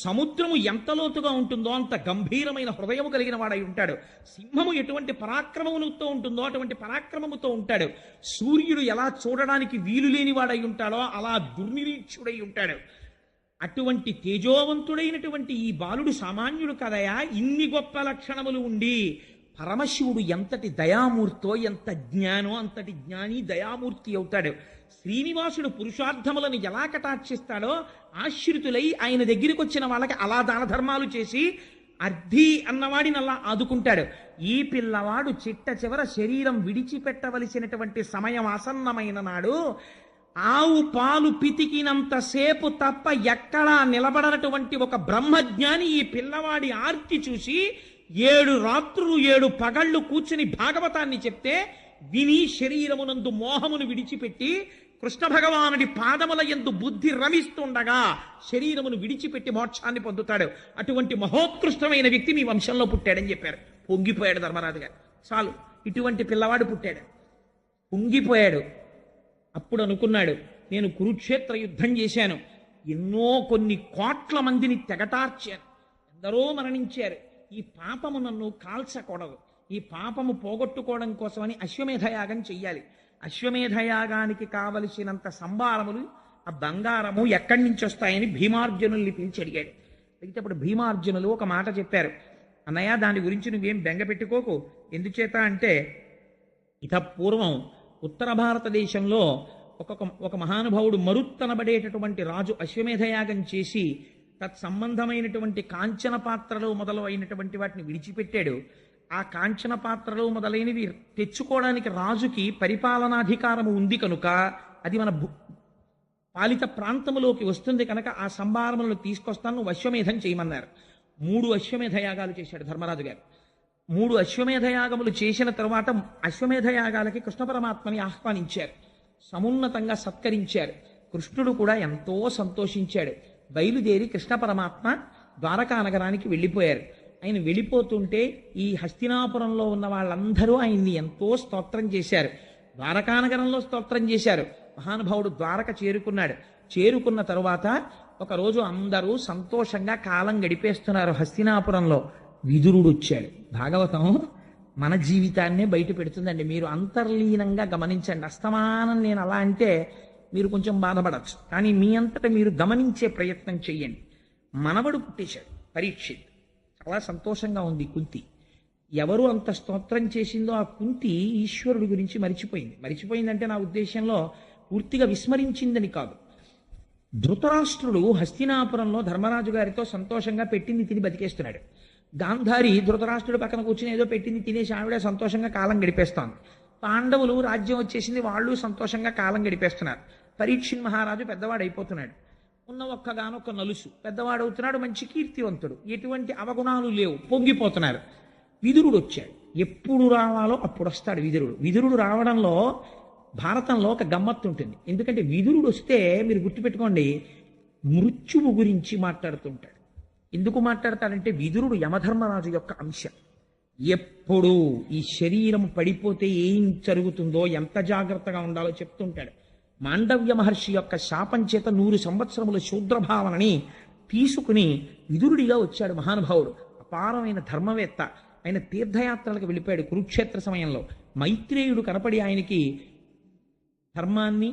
సముద్రము ఎంత లోతుగా ఉంటుందో అంత గంభీరమైన హృదయము కలిగిన వాడై ఉంటాడు. సింహము ఎటువంటి పరాక్రమముతో ఉంటుందో అటువంటి పరాక్రమముతో ఉంటాడు. సూర్యుడు ఎలా చూడడానికి వీలు లేని వాడై ఉంటాడో అలా దుర్నిరీక్షుడై ఉంటాడు. అటువంటి తేజోవంతుడైనటువంటి ఈ బాలుడు సామాన్యుడు కదయా. ఇన్ని గొప్ప లక్షణములు ఉండి పరమశివుడు ఎంతటి దయామూర్తో, ఎంత జ్ఞానో అంతటి జ్ఞాని దయామూర్తి అవుతాడు. శ్రీనివాసుడు పురుషార్థములను ఎలా కటాక్షిస్తాడో ఆశ్రితులై ఆయన దగ్గరికి వచ్చిన వాళ్ళకి అలా దాన ధర్మాలు చేసి అర్ధి అన్నవాడిని అలా ఆదుకుంటాడు. ఈ పిల్లవాడు చిట్ట చివర శరీరం విడిచిపెట్టవలసినటువంటి సమయం ఆసన్నమైన నాడు ఆవు పాలు పితికినంతసేపు తప్ప ఎక్కడా నిలబడనటువంటి ఒక బ్రహ్మజ్ఞాని ఈ పిల్లవాడి ఆర్తి చూసి 7 రాత్రులు 7 పగళ్ళు కూర్చుని భాగవతాన్ని చెప్తే విని శరీరమునందు మోహమును విడిచిపెట్టి కృష్ణ భగవానుడి పాదముల యందు బుద్ధి రమిస్తుండగా శరీరమును విడిచిపెట్టి మోక్షాన్ని పొందుతాడు. అటువంటి మహోత్కృష్టమైన వ్యక్తి మీ వంశంలో పుట్టాడని చెప్పారు. పొంగిపోయాడు ధర్మరాజు గారు. చాలు, ఇటువంటి పిల్లవాడు పుట్టాడు. పొంగిపోయాడు. అప్పుడు అనుకున్నాడు, నేను కురుక్షేత్ర యుద్ధం చేశాను, ఎన్నో కొన్ని కోట్ల మందిని తెగటార్చాను, ఎందరో మరణించారు, ఈ పాపము నన్ను కాల్చకూడదు, ఈ పాపము పోగొట్టుకోవడం కోసమని అశ్వమేధయాగం చెయ్యాలి. అశ్వమేధయాగానికి కావలసినంత సంభారములు, ఆ బంగారము ఎక్కడి నుంచి వస్తాయని భీమార్జునుల్ని పిలిచి అడిగాడు. అయితే అప్పుడు భీమార్జునులు ఒక మాట చెప్పారు, అన్నయ్య దాని గురించి నువ్వేం బెంగ పెట్టుకోకు. ఎందుచేత అంటే ఇత పూర్వం ఉత్తర భారతదేశంలో ఒక మహానుభావుడు మరుత్తనబడేటటువంటి రాజు అశ్వమేధయాగం చేసి తత్సంబంధమైనటువంటి కాంచన పాత్రలు మొదలైనటువంటి వాటిని విడిచిపెట్టాడు. ఆ కాంచన పాత్రలు మొదలైనవి తెచ్చుకోవడానికి రాజుకి పరిపాలనాధికారము ఉంది కనుక అది మన పాలిత ప్రాంతములోకి వస్తుంది కనుక ఆ సంభారములను తీసుకొస్తాను, నువ్వు అశ్వమేధం చేయమన్నారు. 3 అశ్వమేధయాగాలు చేశాడు ధర్మరాజు గారు. 3 అశ్వమేధయాగములు చేసిన తరువాత అశ్వమేధయాగాలకి కృష్ణ పరమాత్మని ఆహ్వానించారు, సమున్నతంగా సత్కరించారు. కృష్ణుడు కూడా ఎంతో సంతోషించాడు. బయలుదేరి కృష్ణ పరమాత్మ ద్వారకా నగరానికి వెళ్ళిపోయారు. ఆయన వెళ్ళిపోతుంటే ఈ హస్తినాపురంలో ఉన్న వాళ్ళందరూ ఆయన్ని ఎంతో స్తోత్రం చేశారు. ద్వారకానగరంలో స్తోత్రం చేశారు. మహానుభావుడు ద్వారక చేరుకున్నాడు. చేరుకున్న తరువాత ఒకరోజు అందరూ సంతోషంగా కాలం గడిపేస్తున్నారు హస్తినాపురంలో. విదురుడు వచ్చాడు. భాగవతం మన జీవితాన్నే బయట పెడుతుందండి. మీరు అంతర్లీనంగా గమనించండి. అస్తమానం నేను అలా అంటే మీరు కొంచెం బాధపడచ్చు, కానీ మీ అంతటా మీరు గమనించే ప్రయత్నం చెయ్యండి. మనవడు పుట్టేశాడు పరీక్షిత్. చాలా సంతోషంగా ఉంది కుంతి. ఎవరు అంత స్తోత్రం చేసిందో ఆ కుంతి ఈశ్వరుడి గురించి మరిచిపోయింది. మరిచిపోయిందంటే నా ఉద్దేశంలో పూర్తిగా విస్మరించిందని కాదు. ధృతరాష్ట్రుడు హస్తినాపురంలో ధర్మరాజు గారితో సంతోషంగా పెట్టింది తిని బతికేస్తున్నాడు. గాంధారి ధృతరాష్ట్రుడు పక్కన కూర్చుని ఏదో పెట్టింది తినేసి ఆవిడ సంతోషంగా కాలం గడిపేస్తోంది. పాండవులు రాజ్యం వచ్చేసింది, వాళ్ళు సంతోషంగా కాలం గడిపేస్తున్నారు. పరీక్షిత్ మహారాజు పెద్దవాడు అయిపోతున్నాడు. ఉన్న ఒక్కగానొక్క నలుసు పెద్దవాడవుతున్నాడు, మంచి కీర్తివంతుడు, ఎటువంటి అవగుణాలు లేవు, పొంగిపోతున్నారు. విదురుడు వచ్చాడు. ఎప్పుడు రావాలో అప్పుడు వస్తాడు విదురుడు. విదురుడు రావడంలో భారతంలో ఒక గమ్మత్తు ఉంటుంది. ఎందుకంటే విదురుడు వస్తే మీరు గుర్తుపెట్టుకోండి, మృత్యువు గురించి మాట్లాడుతుంటాడు. ఎందుకు మాట్లాడతాడంటే విదురుడు యమధర్మరాజు యొక్క అంశ. ఎప్పుడు ఈ శరీరం పడిపోతే ఏం జరుగుతుందో, ఎంత జాగ్రత్తగా ఉండాలో చెప్తుంటాడు. మాండవ్య మహర్షి యొక్క శాపం చేత 100 సంవత్సరముల శూద్రభావనని తీసుకుని విదురుడిగా వచ్చాడు మహానుభావుడు. అపారమైన ధర్మవేత్త. ఆయన తీర్థయాత్రలకు వెళ్ళిపోయాడు కురుక్షేత్ర సమయంలో. మైత్రేయుడు కనపడి ఆయనకి ధర్మాన్ని,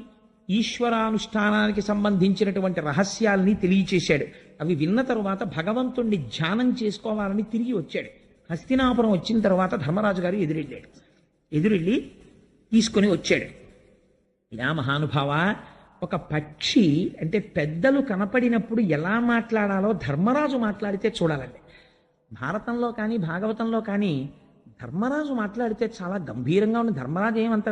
ఈశ్వరానుష్ఠానానికి సంబంధించినటువంటి రహస్యాల్ని తెలియచేశాడు. అవి విన్న తరువాత భగవంతుణ్ణి ధ్యానం చేసుకోవాలని తిరిగి వచ్చాడు. హస్తినాపురం వచ్చిన తర్వాత ధర్మరాజు గారు ఎదురెళ్ళాడు. ఎదురెళ్ళి తీసుకొని వచ్చాడు. ఇలా మహానుభావ, ఒక పక్షి అంటే పెద్దలు కనపడినప్పుడు ఎలా మాట్లాడాలో ధర్మరాజు మాట్లాడితే చూడాలండి. భారతంలో కానీ భాగవతంలో కానీ ధర్మరాజు మాట్లాడితే చాలా గంభీరంగా ఉంది. ధర్మరాజు ఏమంత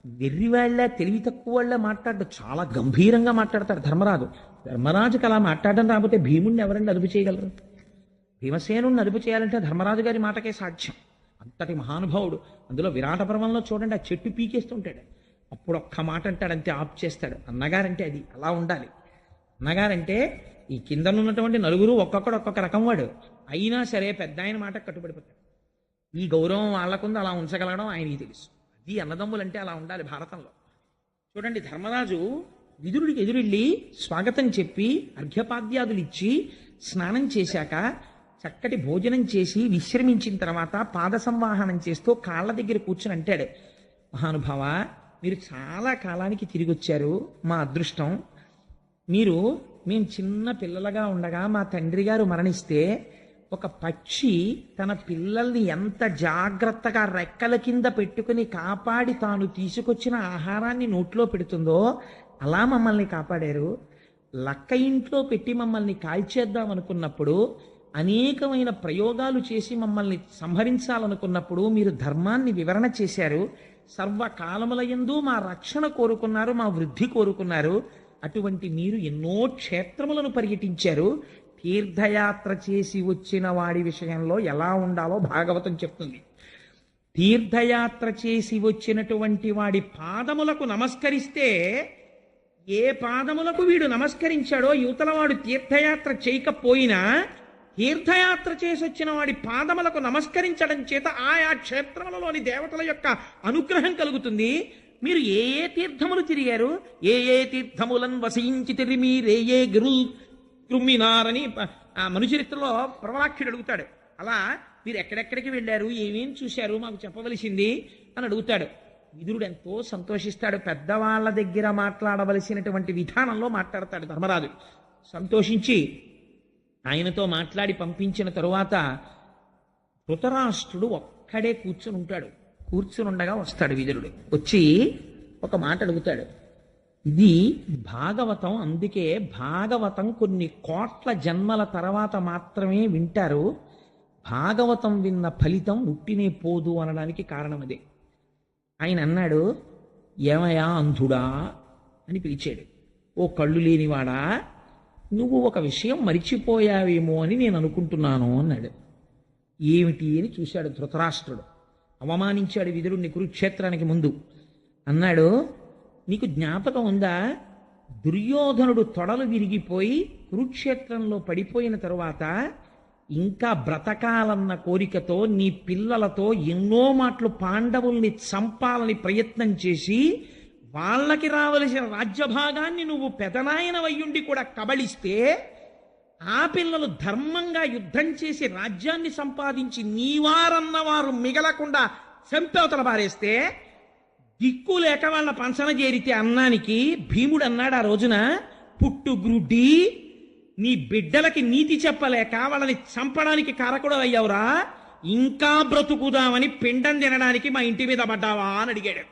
వెర్రివాళ్ళ తెలివి తక్కువ వాళ్ళ మాట్లాడదు, చాలా గంభీరంగా మాట్లాడతాడు ధర్మరాజు. ధర్మరాజుకి అలా మాట్లాడడం రాకపోతే భీముడిని ఎవరండి అదుపు చేయగలరు? భీమసేనుడిని అదుపు చేయాలంటే ధర్మరాజు గారి మాటకే సాధ్యం. అంతటి మహానుభావుడు. అందులో విరాట పర్వంలో చూడండి, ఆ చెట్టు పీకేస్తుంటాడు. అప్పుడు ఒక్క మాట అంటాడు, అంతే ఆఫ్ చేస్తాడు. అన్నగారంటే అది అలా ఉండాలి. అన్నగారంటే ఈ కిందనున్నటువంటి నలుగురు ఒక్కొక్కడు ఒక్కొక్క రకం వాడు అయినా సరే పెద్ద ఆయన మాట కట్టుబడిపోతాడు. ఈ గౌరవం వాళ్ళకుంది, అలా ఉంచగలగడం ఆయనకి తెలుసు. అది అన్నదమ్ములంటే అలా ఉండాలి భారతంలో. చూడండి, ధర్మరాజు విదురుడికి ఎదురెళ్ళి స్వాగతం చెప్పి అర్ఘ్యపాద్యాదులు ఇచ్చి స్నానం చేశాక చక్కటి భోజనం చేసి విశ్రమించిన తర్వాత పాద సంవాహనం చేస్తూ కాళ్ళ దగ్గర కూర్చుని అంటాడు, మహానుభావ, మీరు చాలా కాలానికి తిరిగి వచ్చారు, మా అదృష్టం. మేము చిన్న పిల్లలుగా ఉండగా మా తండ్రి గారు మరణిస్తే ఒక పక్షి తన పిల్లల్ని ఎంత జాగ్రత్తగా రెక్కల కింద పెట్టుకుని కాపాడి తాను తీసుకొచ్చిన ఆహారాన్ని నోట్లో పెడుతుందో అలా మమ్మల్ని కాపాడారు. లక్క ఇంట్లో పెట్టి మమ్మల్ని కాల్చేద్దాం అనుకున్నప్పుడు, అనేకమైన ప్రయోగాలు చేసి మమ్మల్ని సంహరించాలనుకున్నప్పుడు మీరు ధర్మాన్ని వివరణ చేశారు. సర్వకాలములయందు మా రక్షణ కోరుకున్నారు, మా వృద్ధి కోరుకున్నారు. అటువంటి మీరు ఎన్నో క్షేత్రములను పర్యటించారు. తీర్థయాత్ర చేసి వచ్చిన వాడి విషయంలో ఎలా ఉండాలో భాగవతం చెప్తుంది. తీర్థయాత్ర చేసి వచ్చినటువంటి వాడి పాదములకు నమస్కరిస్తే, ఏ పాదములకు వీడు నమస్కరించాడో యువతలవాడు తీర్థయాత్ర చేయకపోయినా తీర్థయాత్ర చేసి వచ్చిన వాడి పాదములకు నమస్కరించడం చేత ఆయా క్షేత్రములలోని దేవతల యొక్క అనుగ్రహం కలుగుతుంది. మీరు ఏ ఏ తీర్థములు తిరిగారు? ఏ ఏ తీర్థములను వసించి తిరిగి మీరే ఏ గిరుల్ కృమ్మినారని ఆ మనుచరిత్రలో ప్రవరాక్షుడు అడుగుతాడు. అలా మీరు ఎక్కడెక్కడికి వెళ్ళారు, ఏమేం చూశారు, మాకు చెప్పవలసింది అని అడుగుతాడు. విదురుడు ఎంతో సంతోషిస్తాడు. పెద్దవాళ్ల దగ్గర మాట్లాడవలసినటువంటి విధానంలో మాట్లాడతాడు ధర్మరాజు. సంతోషించి ఆయనతో మాట్లాడి పంపించిన తరువాత ధృతరాష్ట్రుడు ఒక్కడే కూర్చుని ఉంటాడు. కూర్చుని ఉండగా వస్తాడు విదురుడు. వచ్చి ఒక మాట అడుగుతాడు. ఇది భాగవతం, అందుకే భాగవతం కొన్ని కోట్ల జన్మల తర్వాత మాత్రమే వింటారు. భాగవతం విన్న ఫలితం ఉట్టినే పోదు అనడానికి కారణం అదే. ఆయన అన్నాడు, ఏమయ్యా అంధుడా అని పిలిచాడు. ఓ కళ్ళు లేనివాడా, నువ్వు ఒక విషయం మరిచిపోయావేమో అని నేను అనుకుంటున్నాను అన్నాడు. ఏమిటి అని చూశాడు ధృతరాష్ట్రుడు. అవమానించాడు విదురుణ్ణి కురుక్షేత్రానికి ముందు. అన్నాడు, నీకు జ్ఞాపకం ఉందా, దుర్యోధనుడు తొడలు విరిగిపోయి కురుక్షేత్రంలో పడిపోయిన తరువాత ఇంకా బ్రతకాలన్న కోరికతో నీ పిల్లలతో ఎన్నో మాటలు పాండవుల్ని చంపాలని ప్రయత్నం చేసి వాళ్ళకి రావలసిన రాజ్యభాగాన్ని నువ్వు పెదనాయన వయ్యుండి కూడా కబళిస్తే ఆ పిల్లలు ధర్మంగా యుద్ధం చేసి రాజ్యాన్ని సంపాదించి నీవారన్నవారు మిగలకుండా చంపవతల పారేస్తే దిక్కు లేక వాళ్ళ పంచన చేరితే అన్నానికి భీముడు అన్నాడు ఆ రోజున, పుట్టుగ్రుడ్డి, నీ బిడ్డలకి నీతి చెప్పలేక వాళ్ళని చంపడానికి కారకుడు అయ్యావురా, ఇంకా బ్రతుకుదామని పిండం తినడానికి మా ఇంటి మీద పడ్డావా అని అడిగాడు.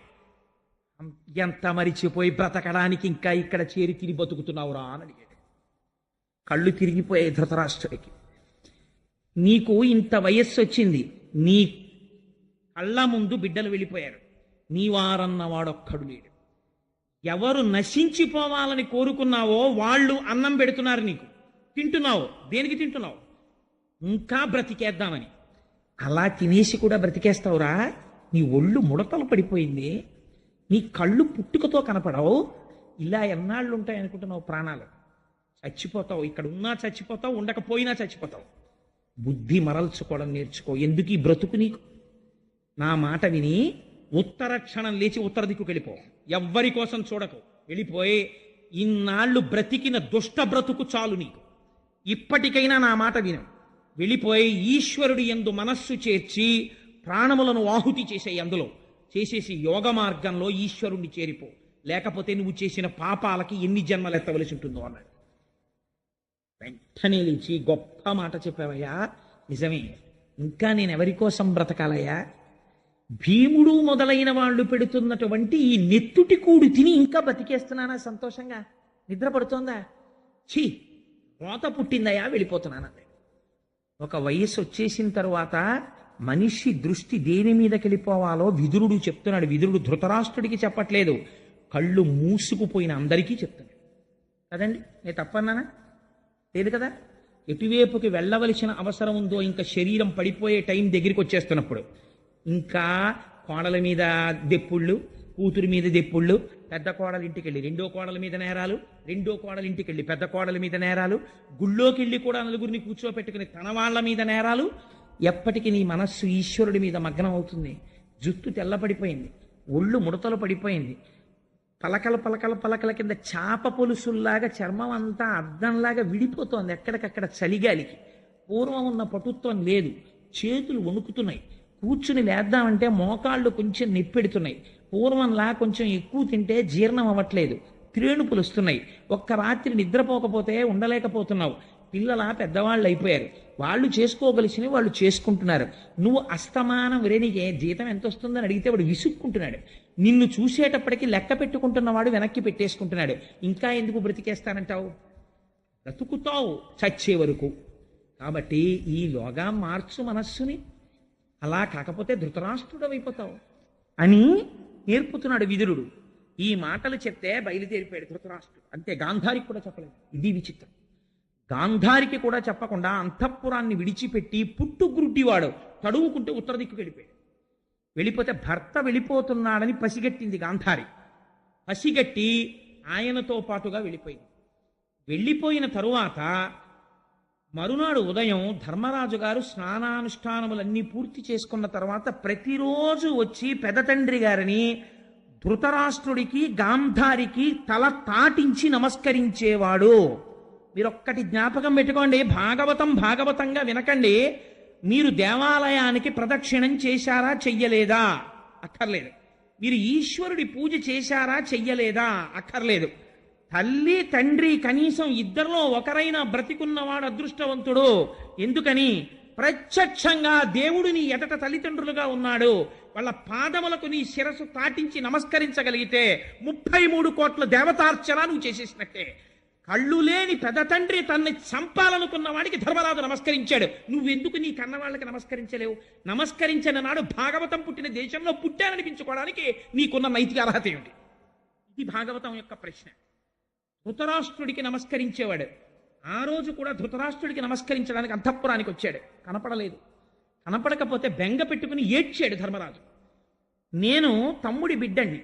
ఎంత మరిచిపోయి బ్రతకడానికి ఇంకా ఇక్కడ చేరి తిరిగి బతుకుతున్నావురా అని అడిగాడు. కళ్ళు తిరిగిపోయాయి ధృతరాష్ట్రుడికి. నీకు ఇంత వయస్సు వచ్చింది, నీ కళ్ళ ముందు బిడ్డలు వెళ్ళిపోయారు, నీవారన్న వాడొక్కడు లేడు. ఎవరు నశించిపోవాలని కోరుకున్నావో వాళ్ళు అన్నం పెడుతున్నారు నీకు, తింటున్నావు. దేనికి తింటున్నావు? ఇంకా బ్రతికేద్దామని. అలా తినేసి కూడా బ్రతికేస్తావురా? నీ ఒళ్ళు ముడతలు పడిపోయింది, నీ కళ్ళు పుట్టుకతో కనపడవు. ఇలా ఎన్నాళ్ళు ఉంటాయి అనుకుంటున్నావు ప్రాణాలు? చచ్చిపోతావు. ఇక్కడ ఉన్నా చచ్చిపోతావు, ఉండకపోయినా చచ్చిపోతావు. బుద్ధి మరల్చుకోవడం నేర్చుకో. ఎందుకు ఈ బ్రతుకు నీకు? నా మాట విని ఉత్తర క్షణం లేచి ఉత్తర దిక్కుకు వెళ్ళిపో. ఎవ్వరి కోసం చూడకు. వెళ్ళిపోయి ఇన్నాళ్ళు బ్రతికిన దుష్ట బ్రతుకు చాలు నీకు. ఇప్పటికైనా నా మాట విను. వెళ్ళిపోయి ఈశ్వరుడి యందు మనస్సు చేర్చి ప్రాణములను ఆహుతి చేసే అందులో చేసేసి యోగ మార్గంలో ఈశ్వరుణ్ణి చేరిపో. లేకపోతే నువ్వు చేసిన పాపాలకి ఎన్ని జన్మలు ఎత్తవలసి ఉంటుందో అన్నాడు. వెంటనే లేచి, గొప్ప మాట చెప్పావయ్యా, నిజమే. ఇంకా నేను ఎవరి కోసం బ్రతకాలయ్యా? భీముడు మొదలైన వాళ్ళు పెడుతున్నటువంటి ఈ నెత్తుటి కూడు తిని ఇంకా బతికేస్తున్నానా సంతోషంగా? నిద్రపడుతోందా? ఛీ, రోత పుట్టిందయా, వెళ్ళిపోతున్నానండి. ఒక వయస్సు వచ్చేసిన తరువాత మనిషి దృష్టి దేని మీదకి వెళ్ళిపోవాలో విదురుడు చెప్తున్నాడు. విదురుడు ధృతరాష్ట్రుడికి చెప్పట్లేదు, కళ్ళు మూసుకుపోయిన అందరికీ చెప్తున్నాడు కదండి. నేను తప్పన్నానా? లేదు కదా. ఎటువైపుకి వెళ్ళవలసిన అవసరం ఉందో, ఇంకా శరీరం పడిపోయే టైం దగ్గరికి వచ్చేస్తున్నప్పుడు ఇంకా కోడల మీద దెప్పుళ్ళు, కూతురు మీద దెప్పుళ్ళు, పెద్ద కోడల ఇంటికి వెళ్ళి రెండో కోడల మీద నేరాలు, రెండో కోడల ఇంటికి వెళ్ళి పెద్ద కోడల మీద నేరాలు, గుళ్ళోకి వెళ్ళి కూడా నలుగురిని కూర్చోపెట్టుకుని తన వాళ్ళ మీద నేరాలు. ఎప్పటికీ నీ మనస్సు ఈశ్వరుడి మీద మగ్నం అవుతుంది. జుట్టు తెల్లపడిపోయింది, ఒళ్ళు ముడతలు పడిపోయింది, పలకల పలకల పలకల కింద చాప పొలుసుల్లాగా చర్మం అంతా అద్దంలాగా విడిపోతోంది ఎక్కడికక్కడ చలిగాలికి. పూర్వం ఉన్న పటుత్వం లేదు. చేతులు వణుకుతున్నాయి. కూర్చుని లేద్దామంటే మోకాళ్ళు కొంచెం నొప్పెడుతున్నాయి. పూర్వంలా కొంచెం ఎక్కువ తింటే జీర్ణం అవ్వట్లేదు. త్రేణుపులు వస్తున్నాయి. ఒక్క రాత్రి నిద్రపోకపోతే ఉండలేకపోతున్నావు. పిల్లల పెద్దవాళ్ళు అయిపోయారు. వాళ్ళు చేసుకోగలిసినవి వాళ్ళు చేసుకుంటున్నారు. నువ్వు అస్తమానం నీకే జీతం ఎంత వస్తుందని అడిగితే వాడు విసుక్కుంటున్నాడు. నిన్ను చూసేటప్పటికీ లెక్క పెట్టుకుంటున్నవాడు వెనక్కి పెట్టేసుకుంటున్నాడు. ఇంకా ఎందుకు బ్రతికేస్తానంటావు? బ్రతుకుతావు చచ్చే వరకు. కాబట్టి ఈలోగా మార్చు మనస్సుని. అలా కాకపోతే ధృతరాష్ట్రుడు అయిపోతావు అని నేర్పుతున్నాడు విదురుడు. ఈ మాటలు చెప్తే బయలుదేరిపోయాడు ధృతరాష్ట్రుడు. అంతే, గాంధారికి కూడా చెప్పలేదు. ఇది విచిత్రం. గాంధారికి కూడా చెప్పకుండా అంతఃపురాన్ని విడిచిపెట్టి పుట్టుగ్రుడ్డివాడు తడువుకుంటే ఉత్తర దిక్కు వెళ్ళిపోయాడు. వెళ్ళిపోతే భర్త వెళ్ళిపోతున్నాడని పసిగట్టింది గాంధారి. పసిగట్టి ఆయనతో పాటుగా వెళ్ళిపోయింది. వెళ్ళిపోయిన తరువాత మరునాడు ఉదయం ధర్మరాజు గారు స్నానానుష్ఠానములన్నీ పూర్తి చేసుకున్న తర్వాత ప్రతిరోజు వచ్చి పెద్ద తండ్రి గారిని ధృతరాష్ట్రుడికి గాంధారికి తల తాటించి నమస్కరించేవాడు. మీరొక్కటి జ్ఞాపకం పెట్టుకోండి, భాగవతంగా వినకండి. మీరు దేవాలయానికి ప్రదక్షిణం చేశారా చెయ్యలేదా? అక్కర్లేదు. మీరు ఈశ్వరుడి పూజ చేశారా చెయ్యలేదా? అక్కర్లేదు. తల్లి తండ్రి కనీసం ఇద్దరిలో ఒకరైనా బ్రతికున్నవాడు అదృష్టవంతుడు. ఎందుకని? ప్రత్యక్షంగా దేవుడు నీ ఎదట తల్లిదండ్రులుగా ఉన్నాడు. వాళ్ళ పాదములకు నీ శిరస్సు తాటించి నమస్కరించగలిగితే 33 కోట్ల దేవతార్చన నువ్వు చేసేసినట్టే. కళ్ళు లేని పెద్ద తండ్రి తన్ని చంపాలనుకున్న వాడికి ధర్మరాజు నమస్కరించాడు. నువ్వెందుకు నీ కన్న వాళ్ళకి నమస్కరించలేవు? నమస్కరించిన నాడు భాగవతం పుట్టిన దేశంలో పుట్టాననిపించుకోవడానికి నీకున్న నైతిక అర్హత ఏమిటి? ఇది భాగవతం యొక్క ప్రశ్న. ధృతరాష్ట్రుడికి నమస్కరించేవాడు. ఆ రోజు కూడా ధృతరాష్ట్రుడికి నమస్కరించడానికి అంతఃపురానికి వచ్చాడు. కనపడలేదు. కనపడకపోతే బెంగ పెట్టుకుని ఏడ్చాడు ధర్మరాజు. నేను తమ్ముడి బిడ్డండి,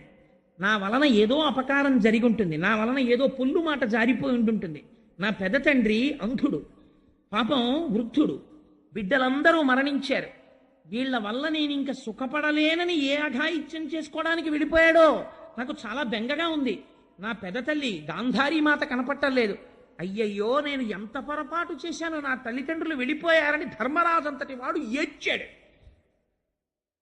నా వలన ఏదో అపకారం జరిగి ఉంటుంది, నా వలన ఏదో పొల్లు మాట జారిపోయి ఉంటుంటుంది. నా పెద్ద తండ్రి అంధుడు, పాపం వృద్ధుడు, బిడ్డలందరూ మరణించారు. వీళ్ల వల్ల నేను ఇంకా సుఖపడలేనని ఏ అఘాయిత్యం చేసుకోవడానికి వెళ్ళిపోయాడో నాకు చాలా బెంగగా ఉంది. నా పెద్ద తల్లి గాంధారీ మాత కనపట్టలేదు. అయ్యయ్యో, నేను ఎంత పొరపాటు చేశానో, నా తల్లిదండ్రులు వెళ్ళిపోయారని ధర్మరాజు అంతటి వాడు ఏడ్చాడు.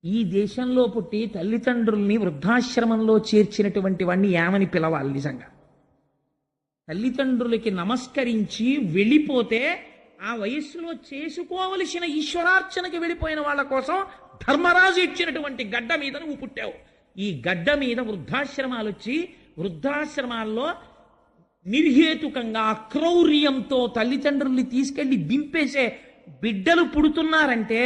ఈ దేశంలో పుట్టి తల్లిదండ్రుల్ని వృద్ధాశ్రమంలో చేర్చినటువంటి వాడిని ఏమని పిలవాలి? నిజంగా తల్లిదండ్రులకి నమస్కరించి వెళ్ళిపోతే ఆ వయస్సులో చేసుకోవలసిన ఈశ్వరార్చనకి వెళ్ళిపోయిన వాళ్ళ కోసం ధర్మరాజు ఇచ్చినటువంటి గడ్డ మీద నువ్వు పుట్టావు. ఈ గడ్డ మీద వృద్ధాశ్రమాలు వచ్చి వృద్ధాశ్రమాల్లో నిర్హేతుకంగా అక్రౌర్యంతో తల్లిదండ్రుల్ని తీసుకెళ్లి దింపేసే బిడ్డలు పుడుతున్నారంటే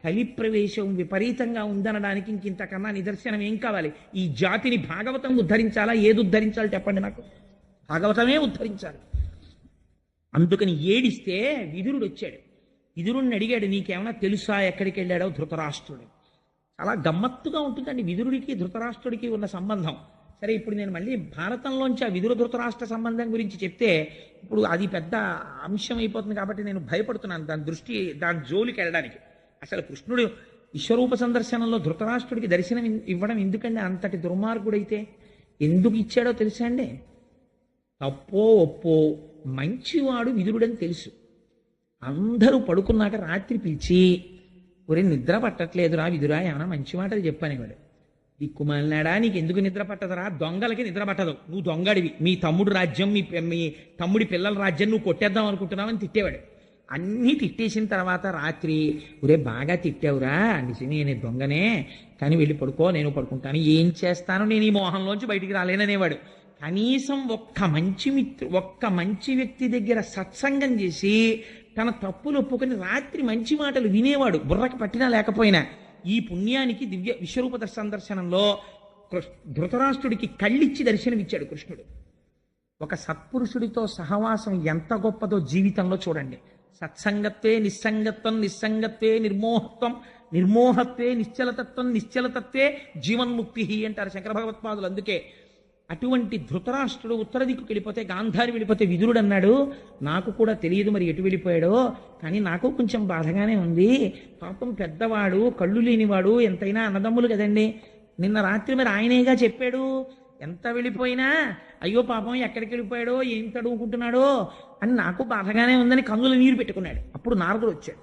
కలి ప్రవేశం విపరీతంగా ఉందనడానికి ఇంకింతకన్నా నిదర్శనం ఏం కావాలి? ఈ జాతిని భాగవతం ఉద్ధరించాలా? ఏది ఉద్ధరించాలి చెప్పండి నాకు? భాగవతమే ఉద్ధరించాలి. అందుకని ఏడిస్తే విదురుడు వచ్చాడు. విదురుణ్ణి అడిగాడు, నీకేమైనా తెలుసా ఎక్కడికి వెళ్ళాడో ధృతరాష్ట్రుడు? చాలా గమ్మత్తుగా ఉంటుందండి విదురుడికి ధృతరాష్ట్రుడికి ఉన్న సంబంధం. సరే, ఇప్పుడు నేను మళ్ళీ భారతంలోంచి ఆ విదుర ధృతరాష్ట్ర సంబంధం గురించి చెప్తే ఇప్పుడు అది పెద్ద అంశం అయిపోతుంది కాబట్టి నేను భయపడుతున్నాను దాని జోలికి వెళ్ళడానికి. అసలు కృష్ణుడు విశ్వరూప సందర్శనంలో ధృతరాష్ట్రుడికి దర్శనం ఇవ్వడం ఎందుకండి? అంతటి దుర్మార్గుడైతే ఎందుకు ఇచ్చాడో తెలుసా అండి? తప్పో ఒప్పో మంచివాడు విదురుడని తెలుసు. అందరూ పడుకున్నాక రాత్రి పిలిచి, ఒరే నిద్ర పట్టట్లేదురా విదురా, ఏమైనా మంచి మాటలు చెప్పానేవాడు. దిక్కుమాలినాడా, నీకు ఎందుకు నిద్ర పట్టదురా? దొంగలకి నిద్ర పట్టదు, నువ్వు దొంగడివి, మీ తమ్ముడు రాజ్యం మీ తమ్ముడి పిల్లల రాజ్యం నువ్వు కొట్టేద్దాం అనుకుంటున్నావని తిట్టేవాడు. అన్నీ తిట్టేసిన తర్వాత రాత్రి, ఒరే బాగా తిట్టావురా, నిజమే నేను దొంగనే, కానీ వెళ్ళి పడుకో, నేను పడుకుంటాను, ఏం చేస్తాను, నేను ఈ మోహంలోంచి బయటికి రాలేననేవాడు. కనీసం ఒక్క మంచి వ్యక్తి దగ్గర సత్సంగం చేసి తన తప్పులు ఒప్పుకొని రాత్రి మంచి మాటలు వినేవాడు, బుర్రకు పట్టినా లేకపోయినా. ఈ పుణ్యానికి విశ్వరూప సందర్శనంలో ధృతరాష్ట్రుడికి కళ్ళిచ్చి దర్శనమిచ్చాడు కృష్ణుడు. ఒక సత్పురుషుడితో సహవాసం ఎంత గొప్పదో జీవితంలో చూడండి. సత్సంగత్వే నిస్సంగత్వం, నిస్సంగత్వే నిర్మోహత్వం, నిర్మోహత్వే నిశ్చలతత్వం, నిశ్చలతత్వే జీవన్ముక్తి అంటారు శంకర భగవత్పాదులు. అందుకే అటువంటి ధృతరాష్ట్రుడు ఉత్తర దిక్కుకి వెళ్ళిపోతే, గాంధారి వెళ్ళిపోతే విదురుడు అన్నాడు, నాకు కూడా తెలియదు మరి ఎటు వెళ్ళిపోయాడో, కానీ నాకు కొంచెం బాధగానే ఉంది. పాపం పెద్దవాడు, కళ్ళు లేనివాడు, ఎంతైనా అన్నదమ్ములు కదండి. నిన్న రాత్రి మరి ఆయనేగా చెప్పాడు, ఎంత వెళ్ళిపోయినా అయ్యో పాపం ఎక్కడికి వెళ్ళిపోయాడో, ఏం తడువుకుంటున్నాడో అని నాకు బాధగానే ఉందని కన్నుల నీరు పెట్టుకున్నాడు. అప్పుడు నారదుడు వచ్చాడు.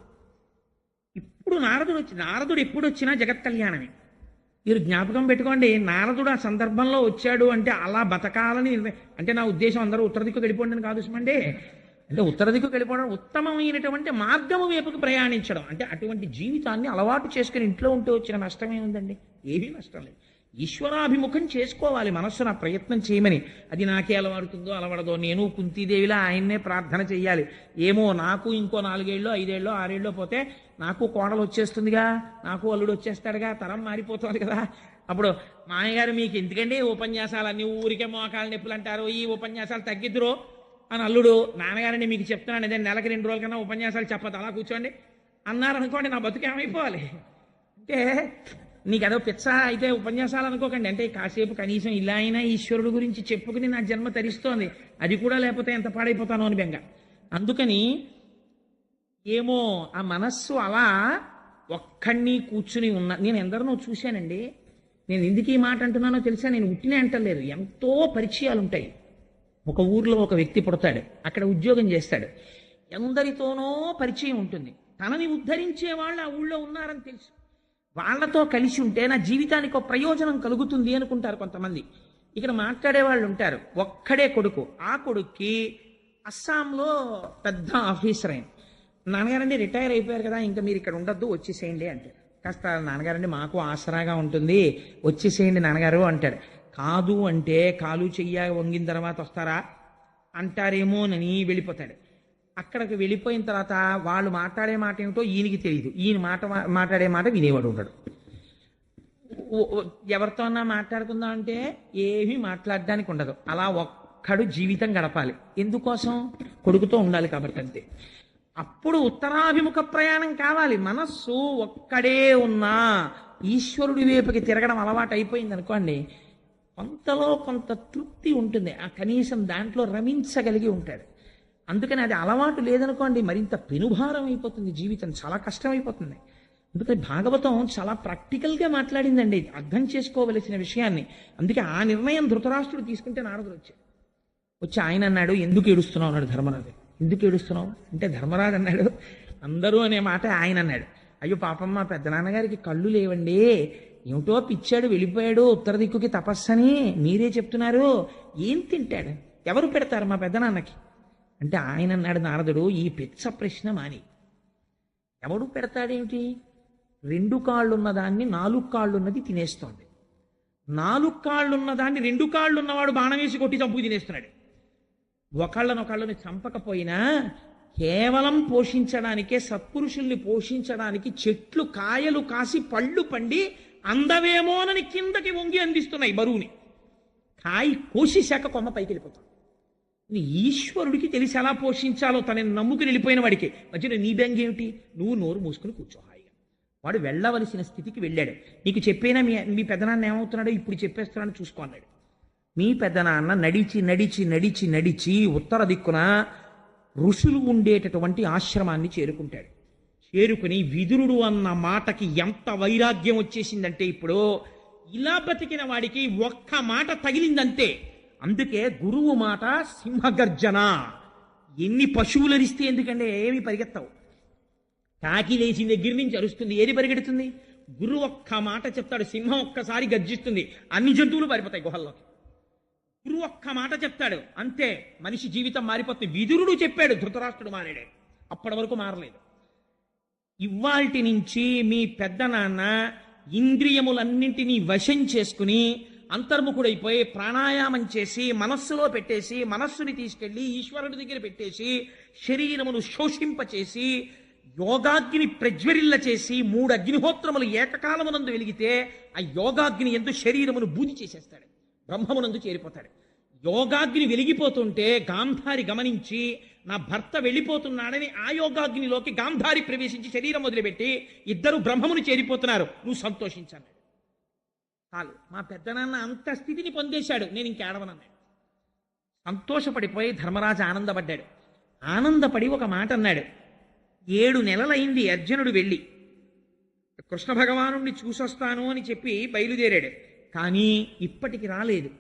ఇప్పుడు నారదుడు ఎప్పుడు వచ్చినా జగత్ కళ్యాణమే. మీరు జ్ఞాపకం పెట్టుకోండి, నారదుడు ఆ సందర్భంలో వచ్చాడు అంటే అలా బతకాలని, అంటే నా ఉద్దేశం అందరూ ఉత్తర దిక్కు వెళ్ళిపోండి అని కాదు సుమండి. అంటే ఉత్తర దిక్కు వెళ్ళిపోవడం ఉత్తమమైనటువంటి మార్గము వైపుకు ప్రయాణించడం, అంటే అటువంటి జీవితాన్ని అలవాటు చేసుకుని ఇంట్లో ఉంటే వచ్చిన నష్టమే ఉందండి? ఏమీ నష్టం లేదు. ఈశ్వరాభిముఖం చేసుకోవాలి మనస్సున ప్రయత్నం చేయమని. అది నాకే అలవాడుతుందో అలవడదో, నేను కుంతీదేవిలా ఆయన్నే ప్రార్థన చెయ్యాలి. ఏమో నాకు ఇంకో 4 ఏళ్ళో 5 ఏళ్ళో 6 ఏళ్ళో పోతే నాకు కోడలు వచ్చేస్తుందిగా, నాకు అల్లుడు వచ్చేస్తాడుగా, తరం మారిపోతుంది కదా. అప్పుడు మామయ్యగారు మీకు ఎందుకండి ఉపన్యాసాలన్నీ, ఊరికే మోకాలు నొప్పులు అంటారు, ఈ ఉపన్యాసాలు తగ్గిద్దురో అని అల్లుడు, నాన్నగారండి మీకు చెప్తున్నాను అదే నెలకి 2 రోజుల కన్నా ఉపన్యాసాలు చెప్పదు, అలా కూర్చోండి అన్నారనుకోండి, నా బతుకేమైపోవాలి? అంటే నీకు అదో పిచ్చ అయితే ఉపన్యాసాలు అనుకోకండి. అంటే కాసేపు కనీసం ఇలా అయినా ఈశ్వరుడు గురించి చెప్పుకుని నా జన్మ తరిస్తోంది, అది కూడా లేకపోతే ఎంత పాడైపోతానో అని బెంగ. అందుకని ఏమో ఆ మనస్సు అలా ఒక్కడిని కూర్చుని ఉన్న, నేను ఎందరినో చూశానండి. నేను ఎందుకు ఈ మాట అంటున్నానో తెలుసా? నేను ఉట్టినే అంటలేదు, ఎంతో పరిచయాలు ఉంటాయి. ఒక ఊర్లో ఒక వ్యక్తి పుడతాడు, అక్కడ ఉద్యోగం చేస్తాడు, ఎందరితోనో పరిచయం ఉంటుంది. తనని ఉద్ధరించే వాళ్ళు ఆ ఊళ్ళో ఉన్నారని తెలుసు. వాళ్ళతో కలిసి ఉంటే నా జీవితానికి ఒక ప్రయోజనం కలుగుతుంది అనుకుంటారు కొంతమంది. ఇక్కడ మాట్లాడే వాళ్ళు ఉంటారు. ఒక్కడే కొడుకు, ఆ కొడుక్కి అస్సాంలో పెద్ద ఆఫీసర్ అయిన. నాన్నగారండి రిటైర్ అయిపోయారు కదా, ఇంకా మీరు ఇక్కడ ఉండొద్దు, వచ్చేసేయండి అంటే. కాస్త నాన్నగారండి మాకు ఆసరాగా ఉంటుంది, వచ్చేసేయండి నాన్నగారు అంటాడు. కాదు అంటే కాలు చెయ్య వంగిన తర్వాత వస్తారా అంటారేమోనని వెళ్ళిపోతాడు. అక్కడికి వెళ్ళిపోయిన తర్వాత వాళ్ళు మాట్లాడే మాట ఏమిటో ఈయనకి తెలియదు, ఈయన మాట్లాడే మాట వినేవాడు ఉంటాడు. ఎవరితో అన్నా మాట్లాడుకుందాం అంటే ఏమీ మాట్లాడడానికి ఉండదు. అలా ఒక్కడు జీవితం గడపాలి. ఎందుకోసం? కొడుకుతో ఉండాలి కాబట్టి అంతే. అప్పుడు ఉత్తరాభిముఖ ప్రయాణం కావాలి. మనస్సు ఒక్కడే ఉన్నా ఈశ్వరుడి వైపుకి తిరగడం అలవాటు అయిపోయింది అనుకోండి, కొంతలో కొంత తృప్తి ఉంటుంది, ఆ కనీసం దాంట్లో రమించగలిగి ఉంటాడు. అందుకని అది అలవాటు లేదనుకోండి, మరింత పెనుభారం అయిపోతుంది, జీవితం చాలా కష్టమైపోతుంది. అందుకని భాగవతం చాలా ప్రాక్టికల్గా మాట్లాడిందండి అర్థం చేసుకోవలసిన విషయాన్ని. అందుకే ఆ నిర్ణయం ధృతరాష్ట్రుడు తీసుకుంటే నారదుడు వచ్చి ఆయన అన్నాడు, ఎందుకు ఏడుస్తున్నావు అన్నాడు ధర్మరాజు. ఎందుకు ఏడుస్తున్నావు అంటే ధర్మరాజు అన్నాడు, అందరూ అనే మాట ఆయన అన్నాడు. అయ్యో పాపం మా పెద్దనాన్నగారికి కళ్ళు లేవండి, ఏమిటో పిచ్చాడు వెళ్ళిపోయాడు ఉత్తర దిక్కుకి తపస్సని మీరే చెప్తున్నారు, ఏం తింటాడు, ఎవరు పెడతారు మా పెద్దనాన్నకి అంటే ఆయన అన్నాడు నారదుడు, ఈ పిచ్చ ప్రశ్న మాని. ఎవడు పెడతాడేమిటి? 2 కాళ్ళున్న దాన్ని 4 కాళ్ళున్నది తినేస్తోంది, 4 కాళ్ళున్న దాన్ని 2 కాళ్ళున్నవాడు బాణం వేసి కొట్టి చంపు తినేస్తున్నాడు. ఒకళ్ళనొకళ్ళని చంపకపోయినా కేవలం పోషించడానికే, సత్పురుషుల్ని పోషించడానికి చెట్లు కాయలు కాసి పళ్ళు పండి అందవేమోనని కిందకి వంగి అందిస్తున్నాయి బరువుని. కాయి కోసేశాక కొమ్మ పైకి వెళ్ళిపోతాం. ఈశ్వరుడికి తెలిసి ఎలా పోషించాలో తనని నమ్ముకుని వెళ్ళిపోయిన వాడికి మధ్యలో నీ బెంగ ఏమిటి? నువ్వు నోరు మూసుకుని కూర్చో హాయిగా. వాడు వెళ్ళవలసిన స్థితికి వెళ్ళాడు. నీకు చెప్పేనా మీ పెద్దనాన్న ఏమవుతున్నాడో ఇప్పుడు చెప్పేస్తున్నాడు చూసుకో అన్నాడు. మీ పెద్దనాన్న నడిచి నడిచి నడిచి నడిచి ఉత్తర దిక్కున ఋషులు ఉండేటటువంటి ఆశ్రమాన్ని చేరుకుంటాడు. చేరుకుని విదురుడు అన్న మాటకి ఎంత వైరాగ్యం వచ్చేసిందంటే, ఇప్పుడు ఇలా బతికిన వాడికి ఒక్క మాట తగిలిందంతే. అందుకే గురువు మాట సింహగర్జన. ఎన్ని పశువులు అరిస్తే ఎందుకంటే ఏమి పరిగెత్తావు. కాకి లేచిన దగ్గర నుంచి అరుస్తుంది, ఏది పరిగెడుతుంది? గురువు ఒక్క మాట చెప్తాడు, సింహం ఒక్కసారి గర్జిస్తుంది, అన్ని జంతువులు పారిపోతాయి గుహల్లోకి. గురువు ఒక్క మాట చెప్తాడు అంతే, మనిషి జీవితం మారిపోతుంది. విదురుడు చెప్పాడు, ధృతరాష్ట్రుడు మారాడు, అప్పటి వరకు మారలేదు. ఇవాల్టి నుంచి మీ పెద్దనాన్న ఇంద్రియములన్నింటినీ వశం చేసుకుని అంతర్ముఖుడైపోయి ప్రాణాయామం చేసి మనస్సులో పెట్టేసి, మనస్సుని తీసుకెళ్లి ఈశ్వరుడి దగ్గర పెట్టేసి, శరీరమును శోషింపచేసి, యోగాగ్ని ప్రజ్వరిల్ల చేసి 3 అగ్నిహోత్రములు ఏకకాలమునందు వెలిగితే ఆ యోగాగ్ని ఎందు శరీరమును బూది చేసేస్తాడు, బ్రహ్మమునందు చేరిపోతాడు. యోగాగ్ని వెలిగిపోతుంటే గాంధారి గమనించి నా భర్త వెళ్ళిపోతున్నాడని ఆ యోగాగ్నిలోకి గాంధారి ప్రవేశించి శరీరం వదిలిపెట్టి ఇద్దరు బ్రహ్మమును చేరిపోతున్నారు, నువ్వు సంతోషించన్నాడు. చాలు, మా పెద్దనాన్న అంత స్థితిని పొందేశాడు, నేను ఇంకేడవనన్నాడు. సంతోషపడిపోయి ధర్మరాజు ఆనందపడ్డాడు. ఆనందపడి ఒక మాట అన్నాడు. 7 నెలలైంది అర్జునుడు వెళ్ళి కృష్ణ భగవానుణ్ణి చూసొస్తాను అని చెప్పి బయలుదేరాడు. కానీ ఇప్పటికి రాలేదు.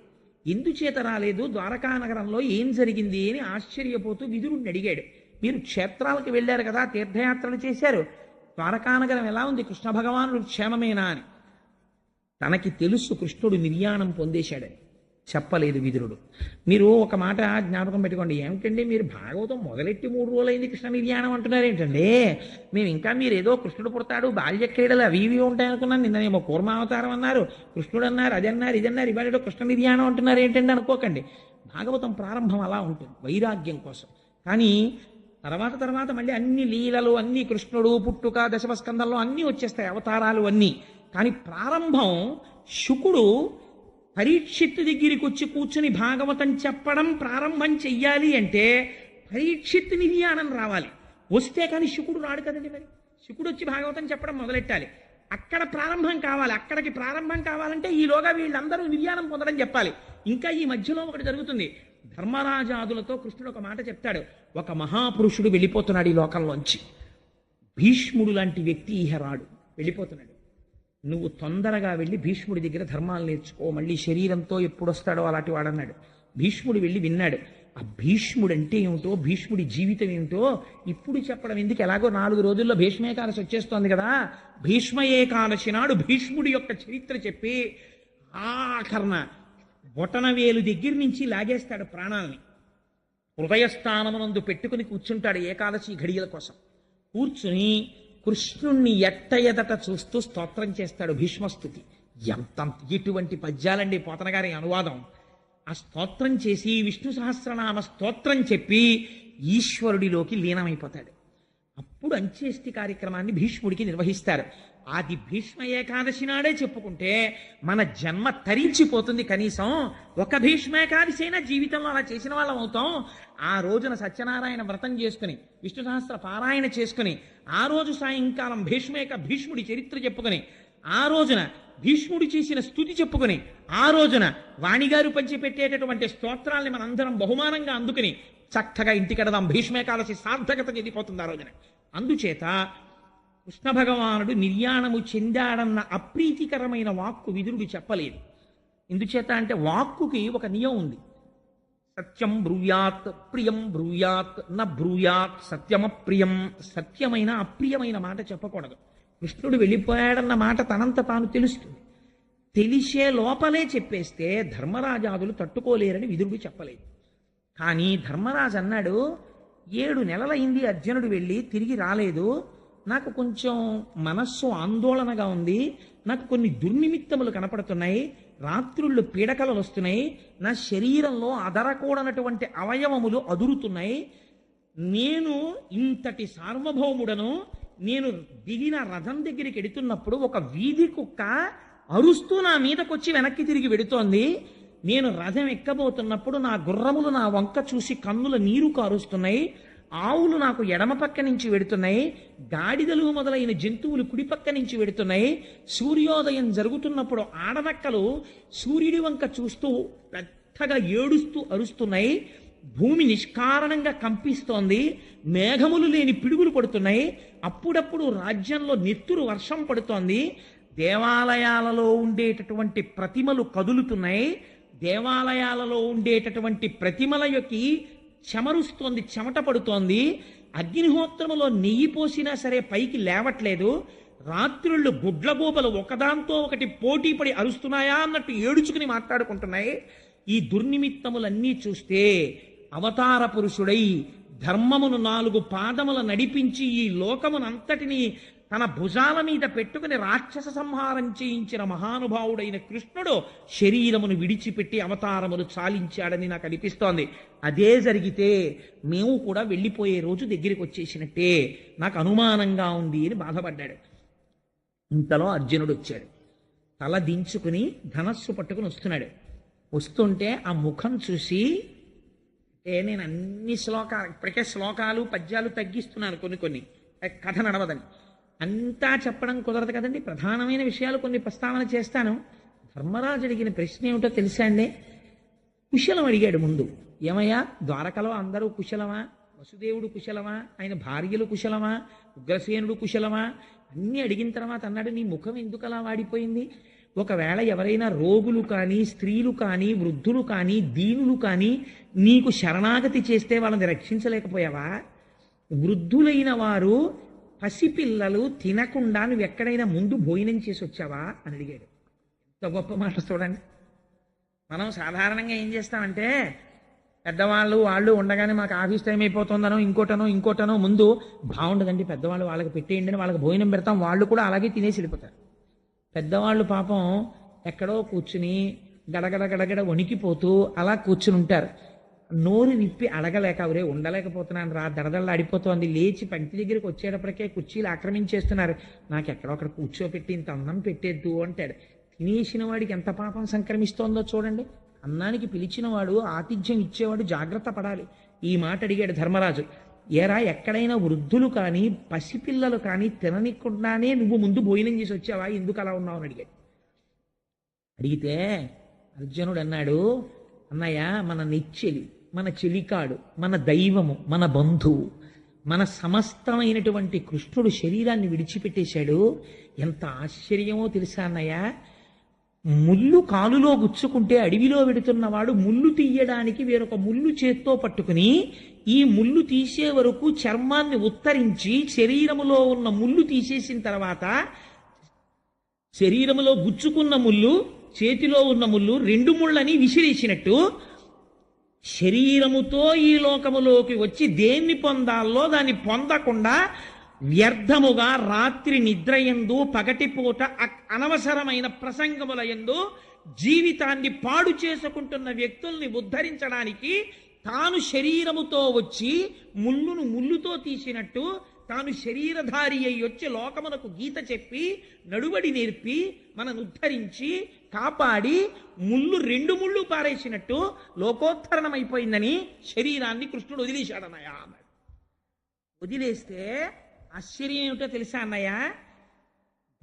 ఎందుచేత రాలేదు? ద్వారకా నగరంలో ఏం జరిగింది అని ఆశ్చర్యపోతూ విదురుణ్ణి అడిగాడు. మీరు క్షేత్రాలకు వెళ్ళారు కదా, తీర్థయాత్రలు చేశారు, ద్వారకానగరం ఎలా ఉంది, కృష్ణ భగవానుడు క్షేమమేనా అని. తనకి తెలుసు కృష్ణుడు నిర్యాణం పొందేశాడని, చెప్పలేదు విదురుడు. మీరు ఒక మాట జ్ఞాపకం పెట్టుకోండి, ఏమిటండి మీరు భాగవతం మొదలెట్టి 3 రోజులైంది కృష్ణ నిర్యాణం అంటున్నారు ఏంటండి? మేము ఇంకా మీరు ఏదో కృష్ణుడు పుడతాడు, బాల్య క్రీడలు అవి ఇవి ఉంటాయనుకున్నాను. నిన్ననేమో కూర్మావతారం అన్నారు, కృష్ణుడు అన్నారు, అది అన్నారు, ఇది అన్నారు, ఇవాళ కృష్ణ నిర్యాణం అంటున్నారు ఏంటండి అనుకోకండి. భాగవతం ప్రారంభం అలా ఉంటుంది, వైరాగ్యం కోసం. కానీ తర్వాత మళ్ళీ అన్ని లీలలు, అన్ని కృష్ణుడు పుట్టుక, దశమస్కందంలో అన్నీ వచ్చేస్తాయి, అవతారాలు అన్నీ. కానీ ప్రారంభం శుకుడు పరీక్షిత్తు దగ్గరికి వచ్చి కూర్చుని భాగవతం చెప్పడం ప్రారంభం చెయ్యాలి అంటే పరీక్షిత్తు నిర్యాణం రావాలి, వస్తే కానీ శుకుడు రాడు కదండి. మరి శుకుడు వచ్చి భాగవతం చెప్పడం మొదలెట్టాలి, అక్కడ ప్రారంభం కావాలి. అక్కడికి ప్రారంభం కావాలంటే ఈలోగా వీళ్ళందరూ నిర్యాణం పొందడం చెప్పాలి. ఇంకా ఈ మధ్యలో ఒకటి జరుగుతుంది. ధర్మరాజాదులతో కృష్ణుడు ఒక మాట చెప్తాడు, ఒక మహాపురుషుడు వెళ్ళిపోతున్నాడు ఈ లోకంలోంచి, భీష్ముడు లాంటి వ్యక్తి ఇహ రాడు, వెళ్ళిపోతున్నాడు. నువ్వు తొందరగా వెళ్ళి భీష్ముడి దగ్గర ధర్మాలు నేర్చుకో, మళ్ళీ శరీరంతో ఎప్పుడు వస్తాడో అలాంటి వాడన్నాడు. భీష్ముడు వెళ్ళి విన్నాడు. ఆ భీష్ముడు అంటే ఏమిటో, భీష్ముడి జీవితం ఏమిటో ఇప్పుడు చెప్పడం ఎందుకు, ఎలాగో 4 రోజుల్లో భీష్మేకాదశి వచ్చేస్తోంది కదా, భీష్మ ఏకాదశి నాడు భీష్ముడి యొక్క చరిత్ర చెప్పి ఆఖరణ బొటనవేలు దగ్గర నుంచి లాగేస్తాడు ప్రాణాలని. హృదయస్థానమునందు పెట్టుకుని కూర్చుంటాడు ఏకాదశి ఘడియల కోసం. కూర్చుని కృష్ణుణ్ణి ఎట్ట ఎదట చూస్తూ స్తోత్రం చేస్తాడు భీష్మస్తుతి. ఎంత ఎటువంటి పద్యాలండి పోతన గారి అనువాదం. ఆ స్తోత్రం చేసి విష్ణు సహస్రనామ స్తోత్రం చెప్పి ఈశ్వరుడిలోకి లీనమైపోతాడు. అప్పుడు అంత్యేష్టి కార్యక్రమాన్ని భీష్ముడికి నిర్వహిస్తారు. అది భీష్మ ఏకాదశి నాడే చెప్పుకుంటే మన జన్మ తరించిపోతుంది. కనీసం ఒక భీష్మేకాదశి అయినా జీవితంలో అలా చేసిన వాళ్ళం అవుతాం. ఆ రోజున సత్యనారాయణ వ్రతం చేసుకుని విష్ణు సహస్ర పారాయణ చేసుకుని ఆ రోజు సాయంకాలం భీష్ముడి చరిత్ర చెప్పుకొని ఆ రోజున భీష్ముడు చేసిన స్తుతి చెప్పుకొని ఆ రోజున వాణిగారు పంచిపెట్టేటటువంటి స్తోత్రాల్ని మనందరం బహుమానంగా అందుకుని చక్కగా ఇంటికెడదాం. భీష్మేకాదశి సార్థకత చెందిపోతుంది ఆ రోజున. అందుచేత కృష్ణ భగవానుడు నిర్యాణము చెందాడన్న అప్రీతికరమైన వాక్కు విదురుడు చెప్పలేదు. ఎందుచేత అంటే వాక్కుకి ఒక నియమం ఉంది. సత్యం బ్రూయాత్ ప్రియం బ్రూయాత్ న బ్రూయాత్ సత్యమప్రియం. సత్యమైన అప్రియమైన మాట చెప్పకూడదు. కృష్ణుడు వెళ్ళిపోయాడన్న మాట తనంత తాను తెలుస్తుంది. తెలిసే లోపలే చెప్పేస్తే ధర్మరాజాదులు తట్టుకోలేరని విదురుడు చెప్పలేదు. కానీ ధర్మరాజు అన్నాడు, 7 నెలలైంది అర్జునుడు వెళ్ళి తిరిగి రాలేదు, నాకు కొంచెం మనస్సు ఆందోళనగా ఉంది, నాకు కొన్ని దుర్నిమిత్తములు కనపడుతున్నాయి, రాత్రుళ్ళు పీడకలలు వస్తున్నాయి, నా శరీరంలో అదరకూడనటువంటి అవయవములు అదురుతున్నాయి, నేను ఇంతటి సార్వభౌముడను, నేను దిగిన రథం దగ్గరికి ఎడుతున్నప్పుడు ఒక వీధి కుక్క అరుస్తూ నా మీదకొచ్చి వెనక్కి తిరిగి వెడుతోంది, నేను రథం ఎక్కబోతున్నప్పుడు నా గుర్రములు నా వంక చూసి కన్నుల నీరు కారుస్తున్నాయి, ఆవులు నాకు ఎడమ పక్క నుంచి వెడుతున్నాయి, గాడిదలు మొదలైన జంతువులు కుడిపక్క నుంచి వెడుతున్నాయి, సూర్యోదయం జరుగుతున్నప్పుడు ఆడనక్కలు సూర్యుడి వంక చూస్తూ పెద్దగా ఏడుస్తూ అరుస్తున్నాయి, భూమి నిష్కారణంగా కంపిస్తోంది, మేఘములు లేని పిడుగులు పడుతున్నాయి, అప్పుడప్పుడు రాజ్యంలో నెత్తురు వర్షం పడుతోంది, దేవాలయాలలో ఉండేటటువంటి ప్రతిమలు కదులుతున్నాయి, దేవాలయాలలో ఉండేటటువంటి ప్రతిమల యొక్క చెమరుస్తోంది, చెమట పడుతోంది, అగ్నిహోత్రములో నెయ్యి పోసినా సరే పైకి లేవట్లేదు, రాత్రుళ్ళు గుడ్లగూబలు ఒకదాంతో ఒకటి పోటీ పడి అరుస్తున్నాయా అన్నట్టు ఏడుచుకుని మాట్లాడుకుంటున్నాయి. ఈ దుర్నిమిత్తములన్నీ చూస్తే అవతార పురుషుడై ధర్మమును 4 పాదముల నడిపించి ఈ లోకమునంతటినీ తన భుజాల మీద పెట్టుకుని రాక్షస సంహారం చేయించిన మహానుభావుడైన కృష్ణుడు శరీరమును విడిచిపెట్టి అవతారములు చాలించాడని నాకు అనిపిస్తోంది. అదే జరిగితే మేము కూడా వెళ్ళిపోయే రోజు దగ్గరికి వచ్చేసినట్టే, నాకు అనుమానంగా ఉంది అని బాధపడ్డాడు. ఇంతలో అర్జునుడు వచ్చాడు. తల దించుకుని ధనస్సు పట్టుకుని వస్తున్నాడు. వస్తుంటే ఆ ముఖం చూసి, నేను అన్ని ఇప్పటికే శ్లోకాలు పద్యాలు తగ్గిస్తున్నాను, కొన్ని కథ నడవదని. అంతా చెప్పడం కుదరదు కదండి, ప్రధానమైన విషయాలు కొన్ని ప్రస్తావన చేస్తాను. ధర్మరాజు అడిగిన ప్రశ్న ఏమిటో తెలుసా అండి? కుశలం అడిగాడు ముందు. ఏమయ్యా, ద్వారకలో అందరూ కుశలమా? వసుదేవుడు కుశలమా? ఆయన భార్యలు కుశలమా? ఉగ్రసేనుడు కుశలమా? అన్నీ అడిగిన తర్వాత అన్నాడు, నీ ముఖం ఎందుకు అలా వాడిపోయింది? ఒకవేళ ఎవరైనా రోగులు కానీ, స్త్రీలు కానీ, వృద్ధులు కానీ, దీనులు కానీ నీకు శరణాగతి చేస్తే వాళ్ళని రక్షించలేకపోయావా? వృద్ధులైన వారు, పసిపిల్లలు తినకుండా నువ్వు ఎక్కడైనా ముందు భోజనం చేసి వచ్చావా అని అడిగాడు. ఎంత గొప్ప మాట చూడండి. మనం సాధారణంగా ఏం చేస్తామంటే, పెద్దవాళ్ళు ఉండగానే మాకు ఆఫీస్ టైం అయిపోతుందనో ఇంకోటనో ముందు బాగుండదండి పెద్దవాళ్ళు వాళ్ళకి పెట్టేయండి అని వాళ్ళకి భోజనం పెడతాం, వాళ్ళు కూడా అలాగే తినేసి వెళ్ళిపోతారు. పెద్దవాళ్ళు పాపం ఎక్కడో కూర్చుని గడగడ వణికిపోతూ అలా కూర్చుని ఉంటారు. నోరు విప్పి అడగలేక, ఒరే ఉండలేకపోతున్నాను రా, దడదళ్ళాడిపోతోంది, లేచి పంక్తి దగ్గరికి వచ్చేటప్పటికే కుర్చీలు ఆక్రమించేస్తున్నారు, నాకు ఎక్కడొక్కడ కూర్చోపెట్టి ఇంత అన్నం పెట్టేద్దు అంటాడు. తినేసిన వాడికి ఎంత పాపం సంక్రమిస్తోందో చూడండి. అన్నానికి పిలిచినవాడు, ఆతిథ్యం ఇచ్చేవాడు జాగ్రత్త పడాలి. ఈ మాట అడిగాడు ధర్మరాజు. ఏరా, ఎక్కడైనా వృద్ధులు కానీ పసిపిల్లలు కానీ తిననికుండానే నువ్వు ముందు భోజనం చేసి వచ్చావా, ఎందుకు అలా ఉన్నావు అని అడిగాడు. అడిగితే అర్జునుడు అన్నాడు, అన్నయ్య, మన నెచ్చెలి, మన చెలికాడు, మన దైవము, మన బంధువు, మన సమస్తమైనటువంటి కృష్ణుడు శరీరాన్ని విడిచిపెట్టేశాడు. ఎంత ఆశ్చర్యమో తెలుసా అన్నయ్య. ముళ్ళు కాలులో గుచ్చుకుంటే అడవిలో వెడుతున్నవాడు ముళ్ళు తీయడానికి వేరొక ముళ్ళు చేత్తో పట్టుకుని ఈ ముళ్ళు తీసే వరకు చర్మాన్ని ఉత్తరించి శరీరములో ఉన్న ముళ్ళు తీసేసిన తర్వాత శరీరములో గుచ్చుకున్న ముళ్ళు, చేతిలో ఉన్న ముళ్ళు, రెండు ముళ్ళని విసిరేసినట్టు శరీరముతో ఈ లోకములోకి వచ్చి దేన్ని పొందాలో దాన్ని పొందకుండా వ్యర్థముగా రాత్రి నిద్రయందు పగటిపూట అనవసరమైన ప్రసంగముల యందు జీవితాన్ని పాడు చేసుకుంటున్న వ్యక్తుల్ని ఉద్ధరించడానికి తాను శరీరముతో వచ్చి ముళ్ళును ముళ్ళుతో తీసినట్టు తాను శరీరధారి అయి వచ్చి లోకమునకు గీత చెప్పి నడువడి నేర్పి మనను ఉద్ధరించి కాపాడి ముళ్ళు రెండు ముళ్ళు పారేసినట్టు లోకోత్తరణమైపోయిందని శరీరాన్ని కృష్ణుడు వదిలేశాడన్నయ్య అన్నాడు. వదిలేస్తే ఆశ్చర్యం ఏమిటో తెలుసా అన్నయ్య,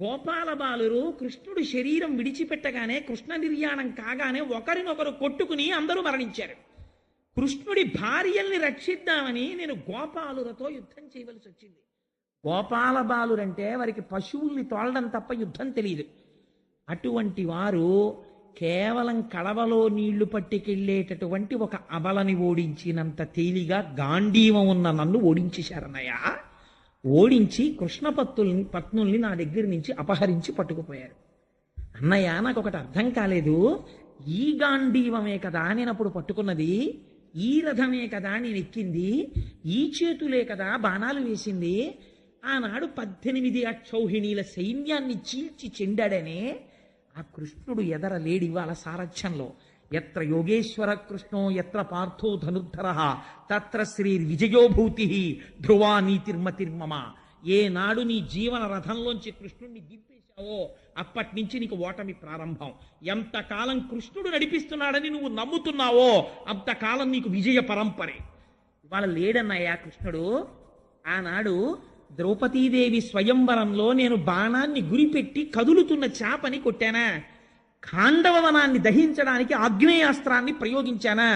గోపాల బాలురు కృష్ణుడు శరీరం విడిచిపెట్టగానే కృష్ణ నిర్యాణం కాగానే ఒకరినొకరు కొట్టుకుని అందరూ మరణించారు. కృష్ణుడి భార్యల్ని రక్షిద్దామని నేను గోపాలులతో యుద్ధం చేయవలసి వచ్చింది. గోపాల బాలురంటే వారికి పశువుల్ని తోలడం తప్ప యుద్ధం తెలియదు. అటువంటి వారు కేవలం కడవలో నీళ్లు పట్టుకెళ్ళేటటువంటి ఒక అబలని ఓడించినంత తేలిగా గాంధీవం ఉన్న నన్ను ఓడించేశారన్నయ్య. ఓడించి కృష్ణ పత్నుల్ని నా దగ్గర నుంచి అపహరించి పట్టుకుపోయారు. అన్నయ్య, నాకు ఒకటి అర్థం కాలేదు. ఈ గాంధీవమే కదా నేను అప్పుడు పట్టుకున్నది, ఈ రథమే కదా నేను ఎక్కింది, ఈ చేతులే కదా బాణాలు వేసింది. ఆనాడు 18 అక్షౌహిణీల సైన్యాన్ని చీల్చి చెండాడనే ఆ కృష్ణుడు ఎదర లేడివాళ్ళ సారథ్యంలో. ఎత్ర యోగేశ్వర కృష్ణో ఎత్ర పార్థో ధనుర్ధర తత్ర శ్రీ విజయోభూతి ధ్రువా నీతిర్మతిర్మమ. ఏ నాడు నీ జీవన రథంలోంచి కృష్ణుడిని దింపేశావో అప్పటి నుంచి నీకు ఓటమి ప్రారంభం. ఎంతకాలం కృష్ణుడు నడిపిస్తున్నాడని నువ్వు నమ్ముతున్నావో అంతకాలం నీకు విజయ పరంపరే. ఇవాళ లేడన్నయ్యా కృష్ణుడు. ఆనాడు ద్రౌపదీదేవి స్వయంవరంలో నేను బాణాన్ని గురిపెట్టి కదులుతున్న చాపని కొట్టానా, ఖాండవనాన్ని దహించడానికి ఆగ్నేయాస్త్రాన్ని ప్రయోగించానా,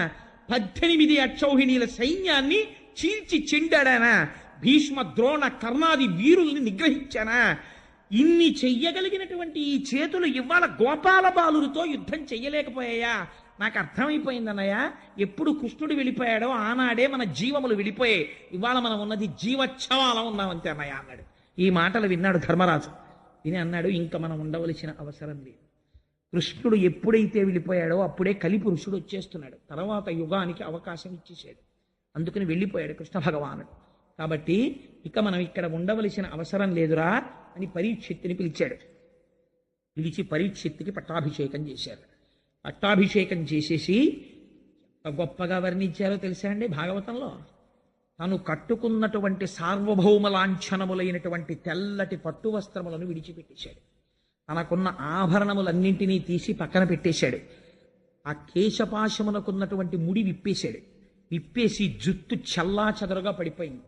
18 అక్షౌహిణీల సైన్యాన్ని చీల్చి చెండాడానా, భీష్మ ద్రోణ కర్ణాది వీరుల్ని నిగ్రహించానా. ఇన్ని చెయ్యగలిగినటువంటి ఈ చేతులు ఇవాళ గోపాల బాలురితో యుద్ధం చెయ్యలేకపోయాయా? నాకు అర్థమైపోయిందన్నయ్య. ఎప్పుడు కృష్ణుడు వెళ్ళిపోయాడో ఆనాడే మన జీవములు వెళ్ళిపోయాయి. ఇవాళ మనం ఉన్నది జీవచ్ఛవాలం ఉన్నామంతే అన్నయ్య అన్నాడు. ఈ మాటలు విన్నాడు ధర్మరాజు. విని అన్నాడు, ఇంకా మనం ఉండవలసిన అవసరం లేదు. కృష్ణుడు ఎప్పుడైతే వెళ్ళిపోయాడో అప్పుడే కలిపురుషుడు వచ్చేస్తున్నాడు. తర్వాత యుగానికి అవకాశం ఇచ్చేసాడు. అందుకని వెళ్ళిపోయాడు కృష్ణ భగవానుడు. కాబట్టి ఇక మనం ఇక్కడ ఉండవలసిన అవసరం లేదురా అని పరీక్షిత్తుని పిలిచాడు. పిలిచి పరీక్షిత్తుకి పట్టాభిషేకం చేశారు. పట్టాభిషేకం చేసేసి గొప్పగా వర్ణించారో తెలుసా అండి భాగవతంలో. తను కట్టుకున్నటువంటి సార్వభౌమ లాంఛనములైనటువంటి తెల్లటి పట్టు వస్త్రములను విడిచిపెట్టేశాడు. తనకున్న ఆభరణములన్నింటినీ తీసి పక్కన పెట్టేశాడు. ఆ కేశపాశమునకున్నటువంటి ముడి విప్పేశాడు. విప్పేసి జుట్టు చల్లా చెదరుగా పడిపోయింది.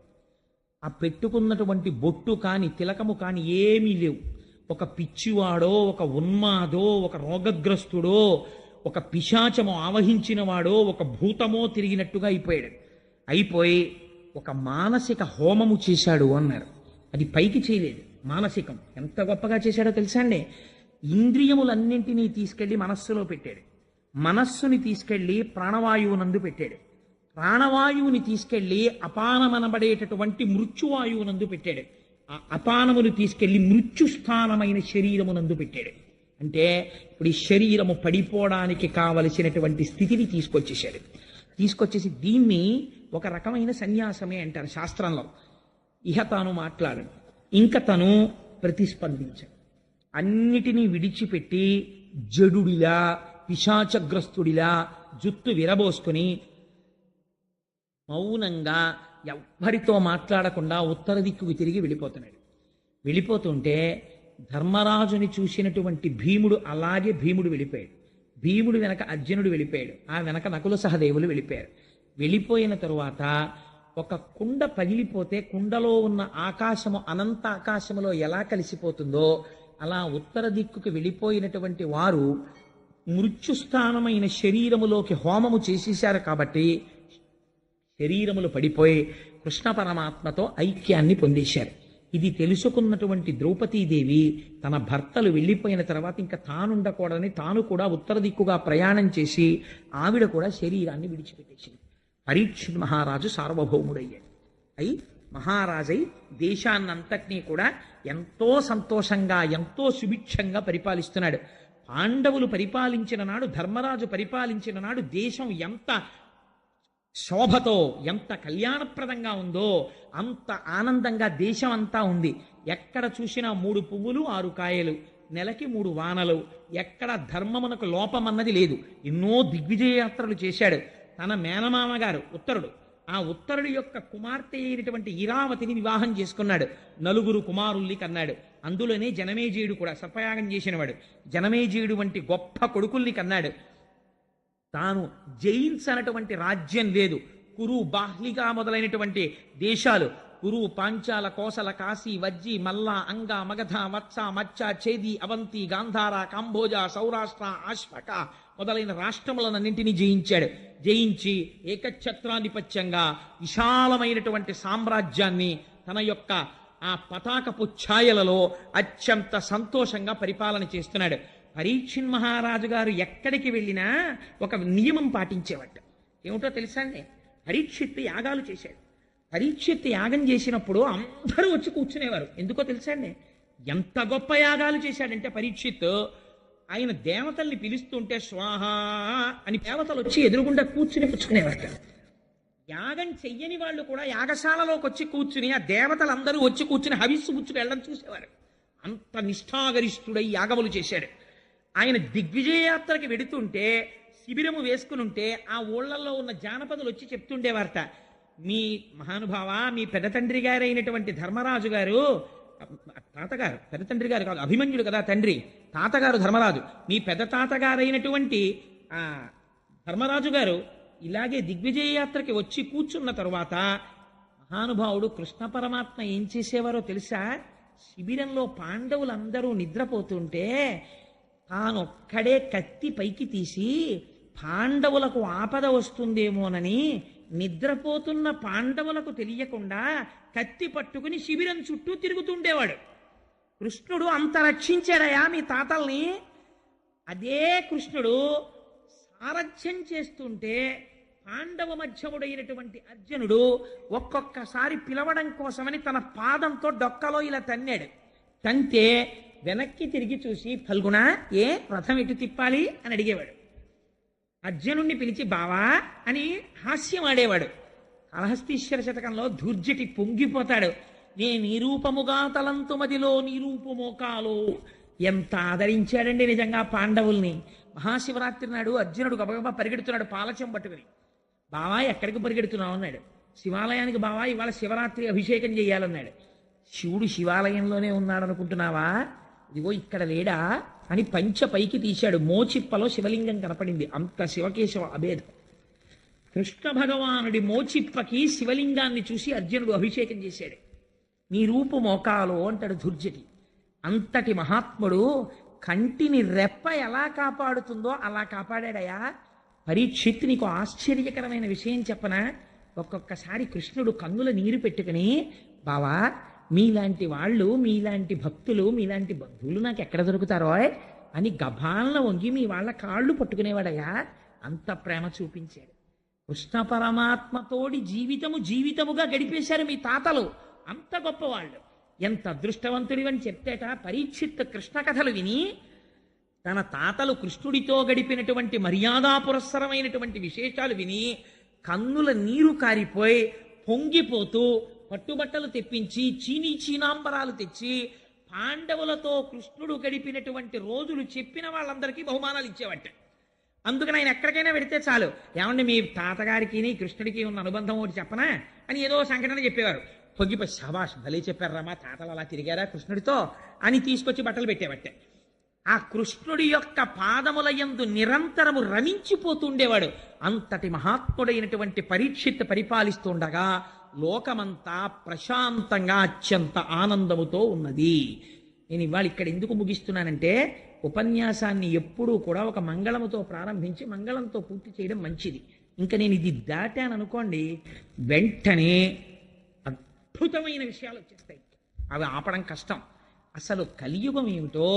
ఆ పెట్టుకున్నటువంటి బొట్టు కాని తిలకము కాని ఏమీ లేవు. ఒక పిచ్చివాడో, ఒక ఉన్మాదో, ఒక రోగగ్రస్తుడో, ఒక పిశాచము ఆవహించిన వాడో, ఒక భూతమో తిరిగినట్టుగా అయిపోయాడు. అయిపోయి ఒక మానసిక హోమము చేశాడు అన్నారు. అది పైకి చేయలేదు, మానసికం. ఎంత గొప్పగా చేశాడో తెలుసా అండి. ఇంద్రియములన్నింటినీ తీసుకెళ్లి మనస్సులో పెట్టాడు. మనస్సుని తీసుకెళ్లి ప్రాణవాయువునందు పెట్టాడు. ప్రాణవాయువుని తీసుకెళ్లి అపానమనబడేటటువంటి మృత్యువాయువునందు పెట్టాడు. ఆ అపానమును తీసుకెళ్లి మృత్యుస్థానమైన శరీరమునందు పెట్టాడు. అంటే ఇప్పుడు ఈ శరీరము పడిపోవడానికి కావలసినటువంటి స్థితిని తీసుకొచ్చేసాడు. తీసుకొచ్చేసి దీన్ని ఒక రకమైన సన్యాసమే అంటారు శాస్త్రంలో. ఇహ తాను మాట్లాడడు, ఇంకా తను ప్రతిస్పందించాడు. అన్నిటినీ విడిచిపెట్టి జడుడిలా, పిశాచగ్రస్తుడిలా జుత్తు విరబోసుకొని మౌనంగా ఎవ్వరితో మాట్లాడకుండా ఉత్తర దిక్కుకు తిరిగి వెళ్ళిపోతున్నాడు. వెళ్ళిపోతుంటే ధర్మరాజుని చూసినటువంటి భీముడు అలాగే భీముడు వెళ్ళిపోయాడు. భీముడు వెనక అర్జునుడు వెళ్ళిపోయాడు. ఆ వెనక నకుల సహదేవులు వెళ్ళిపోయారు. వెళ్ళిపోయిన తరువాత ఒక కుండ పగిలిపోతే కుండలో ఉన్న ఆకాశము అనంత ఆకాశములో ఎలా కలిసిపోతుందో అలా ఉత్తర దిక్కుకు వెళ్ళిపోయినటువంటి వారు మృత్యుస్థానమైన శరీరములోకి హోమము చేసేశారు. కాబట్టి శరీరములు పడిపోయి కృష్ణ పరమాత్మతో ఐక్యాన్ని పొందేశారు. ఇది తెలుసుకున్నటువంటి ద్రౌపదీదేవి తన భర్తలు వెళ్ళిపోయిన తర్వాత ఇంకా తానుండకూడదని తాను కూడా ఉత్తర దిక్కుగా ప్రయాణం చేసి ఆవిడ కూడా శరీరాన్ని విడిచిపెట్టేసింది. పరీక్షిత్ మహారాజు సార్వభౌముడయ్యాడు. అయి మహారాజై దేశాన్నంతటినీ కూడా ఎంతో సంతోషంగా ఎంతో సుభిక్షంగా పరిపాలిస్తున్నాడు. పాండవులు పరిపాలించిన నాడు, ధర్మరాజు పరిపాలించిన నాడు దేశం ఎంత శోభతో ఎంత కళ్యాణప్రదంగా ఉందో అంత ఆనందంగా దేశం అంతా ఉంది. ఎక్కడ చూసినా 3 పువ్వులు 6 కాయలు, నెలకి 3 వానలు, ఎక్కడ ధర్మమునకు లోపమన్నది లేదు. ఎన్నో దిగ్విజయ యాత్రలు చేశాడు. తన మేనమామ గారు ఉత్తరుడు, ఆ ఉత్తరుడు యొక్క కుమార్తె అయినటువంటి ఇరావతిని వివాహం చేసుకున్నాడు. 4 కుమారుల్ని కన్నాడు. అందులోనే జనమేజయుడు కూడా సర్పయాగం చేసినవాడు. జనమేజయుడు వంటి గొప్ప కొడుకుల్ని కన్నాడు. తాను జయించనటువంటి రాజ్యం లేదు. కురు, బాహ్లిగా మొదలైనటువంటి దేశాలు, కురు, పాంచాల, కోసల, కాశీ, వజ్జి, మల్ల, అంగ, మగధ, వత్స, మచ్చ, ఛేది, అవంతి, గాంధార, కాంభోజ, సౌరాష్ట్ర, ఆశ్వక మొదలైన రాష్ట్రములన్నింటినీ జయించాడు. జయించి ఏకఛత్రాధిపత్యంగా విశాలమైనటువంటి సామ్రాజ్యాన్ని తన యొక్క ఆ పతాకపు ఛాయలలో అత్యంత సంతోషంగా పరిపాలన చేస్తున్నాడు. పరీక్షిత్ మహారాజు గారు ఎక్కడికి వెళ్ళినా ఒక నియమం పాటించేవాడు. ఏమిటో తెలుసా అండి? పరీక్షిత్ యాగాలు చేశాడు. పరీక్షిత్ యాగం చేసినప్పుడు అందరూ వచ్చి కూర్చునేవారు. ఎందుకో తెలుసా అండి? ఎంత గొప్ప యాగాలు చేశాడంటే పరీక్షిత్ ఆయన దేవతల్ని పిలుస్తుంటే స్వాహ అని దేవతలు వచ్చి ఎదురుగుండా కూర్చుని పుచ్చుకునేవారు. యాగం చెయ్యని వాళ్ళు కూడా యాగశాలలోకి వచ్చి కూర్చుని ఆ దేవతలందరూ వచ్చి కూర్చుని హవిస్సు పుచ్చుకు వెళ్ళడం చూసేవారు. అంత నిష్ఠాగరిష్ఠుడై యాగములు చేశాడు. ఆయన దిగ్విజయయాత్రకి వెడుతుంటే శిబిరము వేసుకుని ఉంటే ఆ ఊళ్ళల్లో ఉన్న జానపదులు వచ్చి చెప్తుండేవారట, మీ మహానుభావ, మీ పెద్ద తండ్రి గారైనటువంటి ధర్మరాజు గారు, తాతగారు, పెద్ద తండ్రి గారు కాదు, అభిమన్యుడు కదా తండ్రి, తాతగారు ధర్మరాజు, మీ పెద్ద తాతగారైనటువంటి ఆ ధర్మరాజు గారు ఇలాగే దిగ్విజయ యాత్రకి వచ్చి కూర్చున్న తరువాత మహానుభావుడు కృష్ణ పరమాత్మ ఏం చేసేవారో తెలుసా? శిబిరంలో పాండవులందరూ నిద్రపోతుంటే తానొక్కడే కత్తి పైకి తీసి పాండవులకు ఆపద వస్తుందేమోనని నిద్రపోతున్న పాండవులకు తెలియకుండా కత్తి పట్టుకుని శిబిరం చుట్టూ తిరుగుతుండేవాడు. కృష్ణుడు అంత రక్షించాడయా మీ తాతల్ని. అదే కృష్ణుడు సారథ్యం చేస్తుంటే పాండవ మధ్యముడైనటువంటి అర్జునుడు ఒక్కొక్కసారి పిలవడం కోసమని తన పాదంతో డొక్కలో ఇలా తన్నాడు. తంతే వెనక్కి తిరిగి చూసి, ఫల్గుణ ఏ రథం ఎటు తిప్పాలి అని అడిగేవాడు. అర్జునుణ్ణి పిలిచి బావా అని హాస్యం ఆడేవాడు. కాళహస్తీశ్వర శతకంలో ధూర్జటి పొంగిపోతాడు. నే నిరూపముగా తలంతు మదిలో నిరూపమోకాలో. ఎంత ఆదరించాడండి నిజంగా పాండవుల్ని. మహాశివరాత్రి నాడు అర్జునుడు గబగబా పరిగెడుతున్నాడు పాలచం పట్టుకుని. బావా ఎక్కడికి పరిగెడుతున్నావు అన్నాడు. శివాలయానికి బావా, ఇవాళ శివరాత్రి అభిషేకం చేయాలన్నాడు. శివుడు శివాలయంలోనే ఉన్నాడు అనుకుంటున్నావా? ఇదిగో ఇక్కడ లేడా అని పంచ పైకి తీశాడు. మోచిప్పలో శివలింగం కనపడింది. అంత శివకేశవ అభేదం. కృష్ణ భగవానుడి మోచిప్పకి శివలింగాన్ని చూసి అర్జునుడు అభిషేకం చేశాడు. నీ రూపు మోకాలో అంటాడు ధుర్జటి. అంతటి మహాత్ముడు కంటిని రెప్ప ఎలా కాపాడుతుందో అలా కాపాడాడయా. పరీక్షిత్, నీకు ఆశ్చర్యకరమైన విషయం చెప్పనా? ఒక్కొక్కసారి కృష్ణుడు కన్నుల నీరు పెట్టుకుని, బావా మీలాంటి వాళ్ళు, మీలాంటి భక్తులు, మీలాంటి బంధువులు నాకు ఎక్కడ దొరుకుతారో అని గభాలను వంగి మీ వాళ్ళ కాళ్ళు పట్టుకునేవాడయా. అంత ప్రేమ చూపించాడు. కృష్ణ పరమాత్మతోడి జీవితముగా గడిపేశారు మీ తాతలు. అంత గొప్పవాళ్ళు. ఎంత అదృష్టవంతుడివని చెప్తేట పరీక్షిత్ కృష్ణ కథలు విని తన తాతలు కృష్ణుడితో గడిపినటువంటి మర్యాదా పురస్సరమైనటువంటి విశేషాలు విని కన్నుల నీరు కారిపోయి పొంగిపోతూ పట్టుబట్టలు తెప్పించి చీనాంబరాలు తెచ్చి పాండవులతో కృష్ణుడు గడిపినటువంటి రోజులు చెప్పిన వాళ్ళందరికీ బహుమానాలు ఇచ్చేవాట. అందుకని ఆయన ఎక్కడికైనా వెడితే చాలు, ఏమంటే మీ తాతగారికి కృష్ణుడికి ఉన్న అనుబంధం ఒకటి చెప్పనా అని ఏదో సంఘటన చెప్పేవారు. పొంగిపోయి శభాష్ భలే చెప్పారా, మా తాతలు అలా తిరిగారా కృష్ణుడితో అని తీసుకొచ్చి బట్టలు పెట్టేవట్టే. ఆ కృష్ణుడి యొక్క పాదముల యందు నిరంతరము రమించిపోతుండేవాడు. అంతటి మహాత్ముడైనటువంటి పరీక్షిత్ పరిపాలిస్తుండగా లోకమంతా ప్రశాంతంగా అత్యంత ఆనందముతో ఉన్నది. నేను ఇవాళ ఇక్కడ ఎందుకు ముగిస్తున్నానంటే, ఉపన్యాసాన్ని ఎప్పుడూ కూడా ఒక మంగళముతో ప్రారంభించి మంగళంతో పూర్తి చేయడం మంచిది. ఇంకా నేను ఇది దాటాను అనుకోండి, వెంటనే అద్భుతమైన విషయాలు వచ్చేస్తాయి. అవి ఆపడం కష్టం. అసలు కలియుగం ఏమిటో,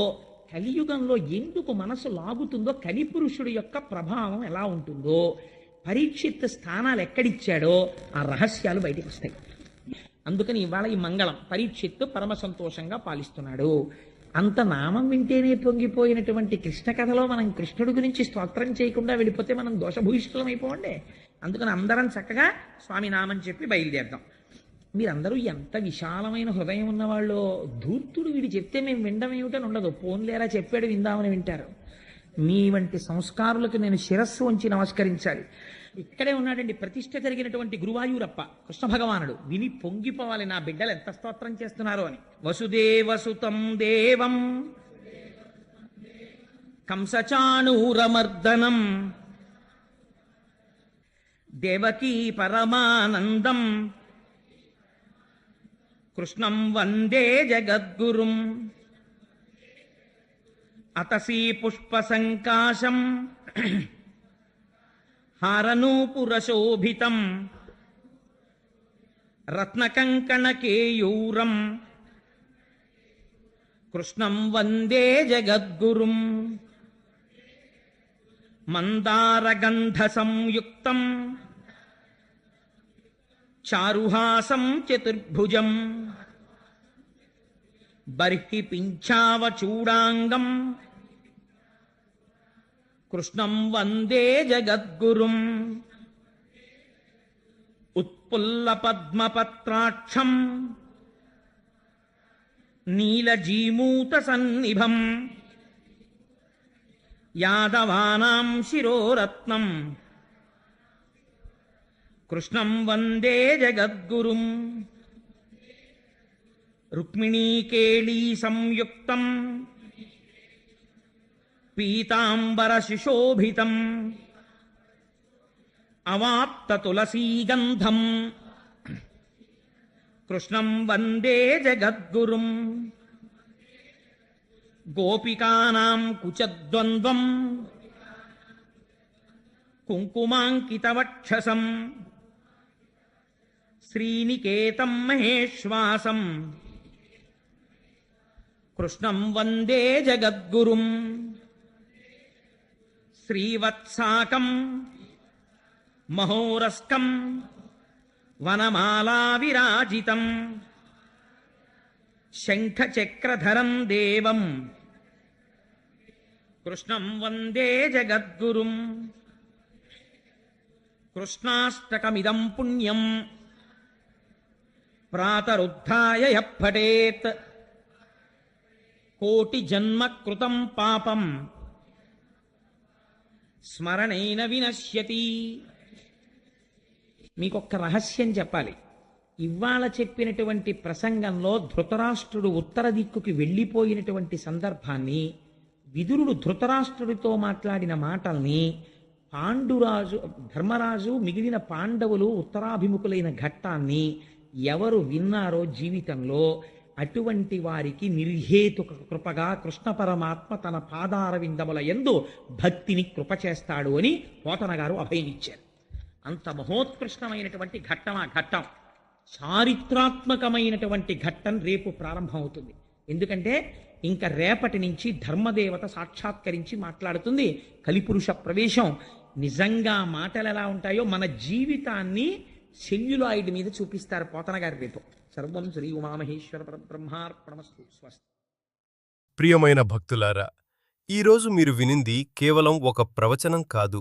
కలియుగంలో ఎందుకు మనసు లాగుతుందో, కలిపురుషుడి యొక్క ప్రభావం ఎలా ఉంటుందో, పరీక్షిత్ స్థానాలు ఎక్కడిచ్చాడో ఆ రహస్యాలు బయటికి వస్తాయి. అందుకని ఇవాళ ఈ మంగళం పరీక్షిత్తు పరమ సంతోషంగా పాలిస్తున్నాడు. అంత నామం వింటేనే పొంగిపోయినటువంటి కృష్ణ కథలో మనం కృష్ణుడి గురించి స్తోత్రం చేయకుండా వెళ్ళిపోతే మనం దోషభూయిష్ఠులం అయిపోండి. అందుకని అందరం చక్కగా స్వామి నామని చెప్పి బయలుదేరదాం. మీరందరూ ఎంత విశాలమైన హృదయం ఉన్నవాళ్ళు. ధూర్తుడు వీడు చెప్తే మేము వినడం ఏమిటని ఉండదు. పోన్లేరా చెప్పాడు విందామని వింటారు. మీ వంటి సంస్కారులకు నేను శిరస్సు వంచి నమస్కరించాలి. ఇక్కడే ఉన్నాడండి ప్రతిష్ఠ జరిగినటువంటి గురువాయూరప్ప కృష్ణ భగవానుడు. విని పొంగిపోవాలి, నా బిడ్డలు ఎంత స్తోత్రం చేస్తున్నారో అని. వసుదేవసుతం దేవం కంసచాణూరమర్దనం దేవకీ పరమానందం కృష్ణం వందే జగద్గురుం అతసీ పుష్పసంకాశం హారనూపురశోభితం రత్నకంకణకేయూరం కృష్ణం వందే జగద్గురుం మందారగంధ సంయుక్తం చారుహాసం చతుర్భుజం బర్హి పింఛావచూడాంగం కృష్ణం వందే జగద్గురుం ఉత్పుల్ల పద్మపత్రాక్షం నీలజీమూత సన్నిభం యాదవానాం శిరోరత్నం కృష్ణం వందే జగద్గురుం రుక్మిణీకేళీ సంయుక్తం పీతాంబరశిశోభితం అవాప్త తులసీగంధం కృష్ణం వందే జగద్గురుం గోపికానాం కుచద్వంద్వం కుంకుమాంకితవక్షసం శ్రీనికేతం మహేశ్వాసం కృష్ణం వందే జగద్గురుం శ్రీవత్సాకం మహోరస్కం వనమాలా విరాజితం శంఖచక్రధరం దేవం కృష్ణం వందే జగద్గురుం కృష్ణాష్టకమిదం పుణ్యం ప్రాతరుద్ధాయ యః పఠేత్ కోటి జన్మ కృతం పాపం స్మరణేన వినశ్యతి. మీకొక్క రహస్యం చెప్పాలి. ఇవాళ చెప్పినటువంటి ప్రసంగంలో ధృతరాష్ట్రుడు ఉత్తర దిక్కుకి వెళ్ళిపోయినటువంటి సందర్భాన్ని, విదురుడు ధృతరాష్ట్రుడితో మాట్లాడిన మాటల్ని, పాండురాజు ధర్మరాజు మిగిలిన పాండవులు ఉత్తరాభిముఖులైన ఘట్టాన్ని ఎవరు విన్నారో జీవితంలో అటువంటి వారికి నిర్హేతుక కృపగా కృష్ణ పరమాత్మ తన పాదారవిందముల యందు భక్తిని కృప చేస్తాడు అని పోతన గారు అభయమిచ్చారు. అంత మహోత్కృష్టమైనటువంటి ఘట్టం ఆ ఘట్టం. చారిత్రాత్మకమైనటువంటి ఘట్టం రేపు ప్రారంభమవుతుంది. ఎందుకంటే ఇంకా రేపటి నుంచి ధర్మదేవత సాక్షాత్కరించి మాట్లాడుతుంది. కలిపురుష ప్రవేశం. నిజంగా మాటలు ఎలా ఉంటాయో మన జీవితాన్ని సెల్యులాయిడ్ మీద చూపిస్తారు పోతన గారి రేపు. సర్వం శ్రీ ఉమామహేశ్వర పరబ్రహ్మార్పణమస్తు. స్వస్తి. ప్రియమైన భక్తులారా, ఈరోజు మీరు వినింది కేవలం ఒక ప్రవచనం కాదు,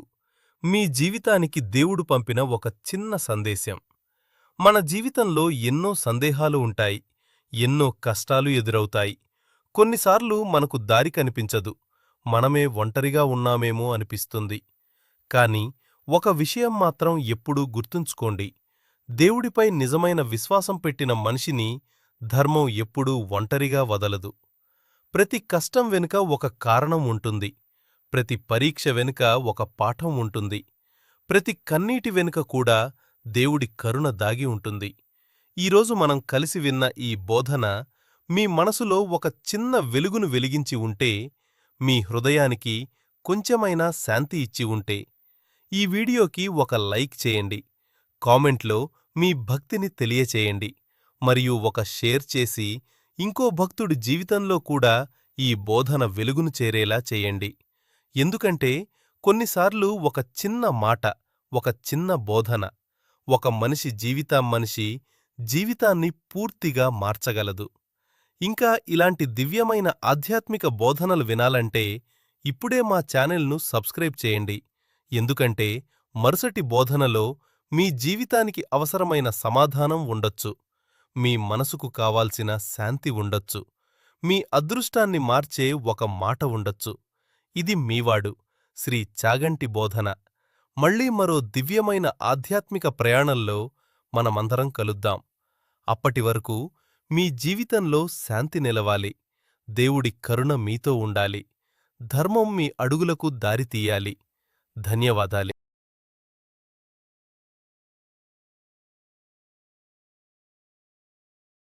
మీ జీవితానికి దేవుడు పంపిన ఒక చిన్న సందేశం. మన జీవితంలో ఎన్నో సందేహాలు ఉంటాయి, ఎన్నో కష్టాలు ఎదురవుతాయి. కొన్నిసార్లు మనకు దారి కనిపించదు, మనమే ఒంటరిగా ఉన్నామేమో అనిపిస్తుంది. కాని ఒక విషయం మాత్రం ఎప్పుడూ గుర్తుంచుకోండి, దేవుడిపై నిజమైన విశ్వాసం పెట్టిన మనిషిని ధర్మం ఎప్పుడూ ఒంటరిగా వదలదు. ప్రతి కష్టం వెనుక ఒక కారణం ఉంటుంది, ప్రతి పరీక్ష వెనుక ఒక పాఠం ఉంటుంది, ప్రతి కన్నీటి వెనుక కూడా దేవుడి కరుణ దాగి ఉంటుంది. ఈరోజు మనం కలిసి విన్న ఈ బోధన మీ మనసులో ఒక చిన్న వెలుగును వెలిగించి ఉంటే, మీ హృదయానికి కొంచెమైనా శాంతి ఇచ్చి ఉంటే, ఈ వీడియోకి ఒక లైక్ చేయండి, కామెంట్లో మీ భక్తిని తెలియచేయండి. మరియు ఒక షేర్ చేసి ఇంకో భక్తుడి జీవితంలో కూడా ఈ బోధన వెలుగును చేరేలా చేయండి. ఎందుకంటే కొన్నిసార్లు ఒక చిన్న మాట, ఒక చిన్న బోధన ఒక మనిషి జీవితాన్ని పూర్తిగా మార్చగలదు. ఇంకా ఇలాంటి దివ్యమైన ఆధ్యాత్మిక బోధనలు వినాలంటే ఇప్పుడే మా ఛానల్ను సబ్స్క్రైబ్ చేయండి. ఎందుకంటే మరుసటి బోధనలో మీ జీవితానికి అవసరమైన సమాధానం ఉండొచ్చు, మీ మనసుకు కావాల్సిన శాంతి ఉండొచ్చు, మీ అదృష్టాన్ని మార్చే ఒక మాట ఉండొచ్చు. ఇది మీవాడు శ్రీ చాగంటి బోధన. మళ్ళీ మరో దివ్యమైన ఆధ్యాత్మిక ప్రయాణంలో మనమందరం కలుద్దాం. అప్పటివరకు మీ జీవితంలో శాంతి నిలవాలి, దేవుడి కరుణ మీతో ఉండాలి, ధర్మం మీ అడుగులకు దారితీయాలి. ధన్యవాదాలు.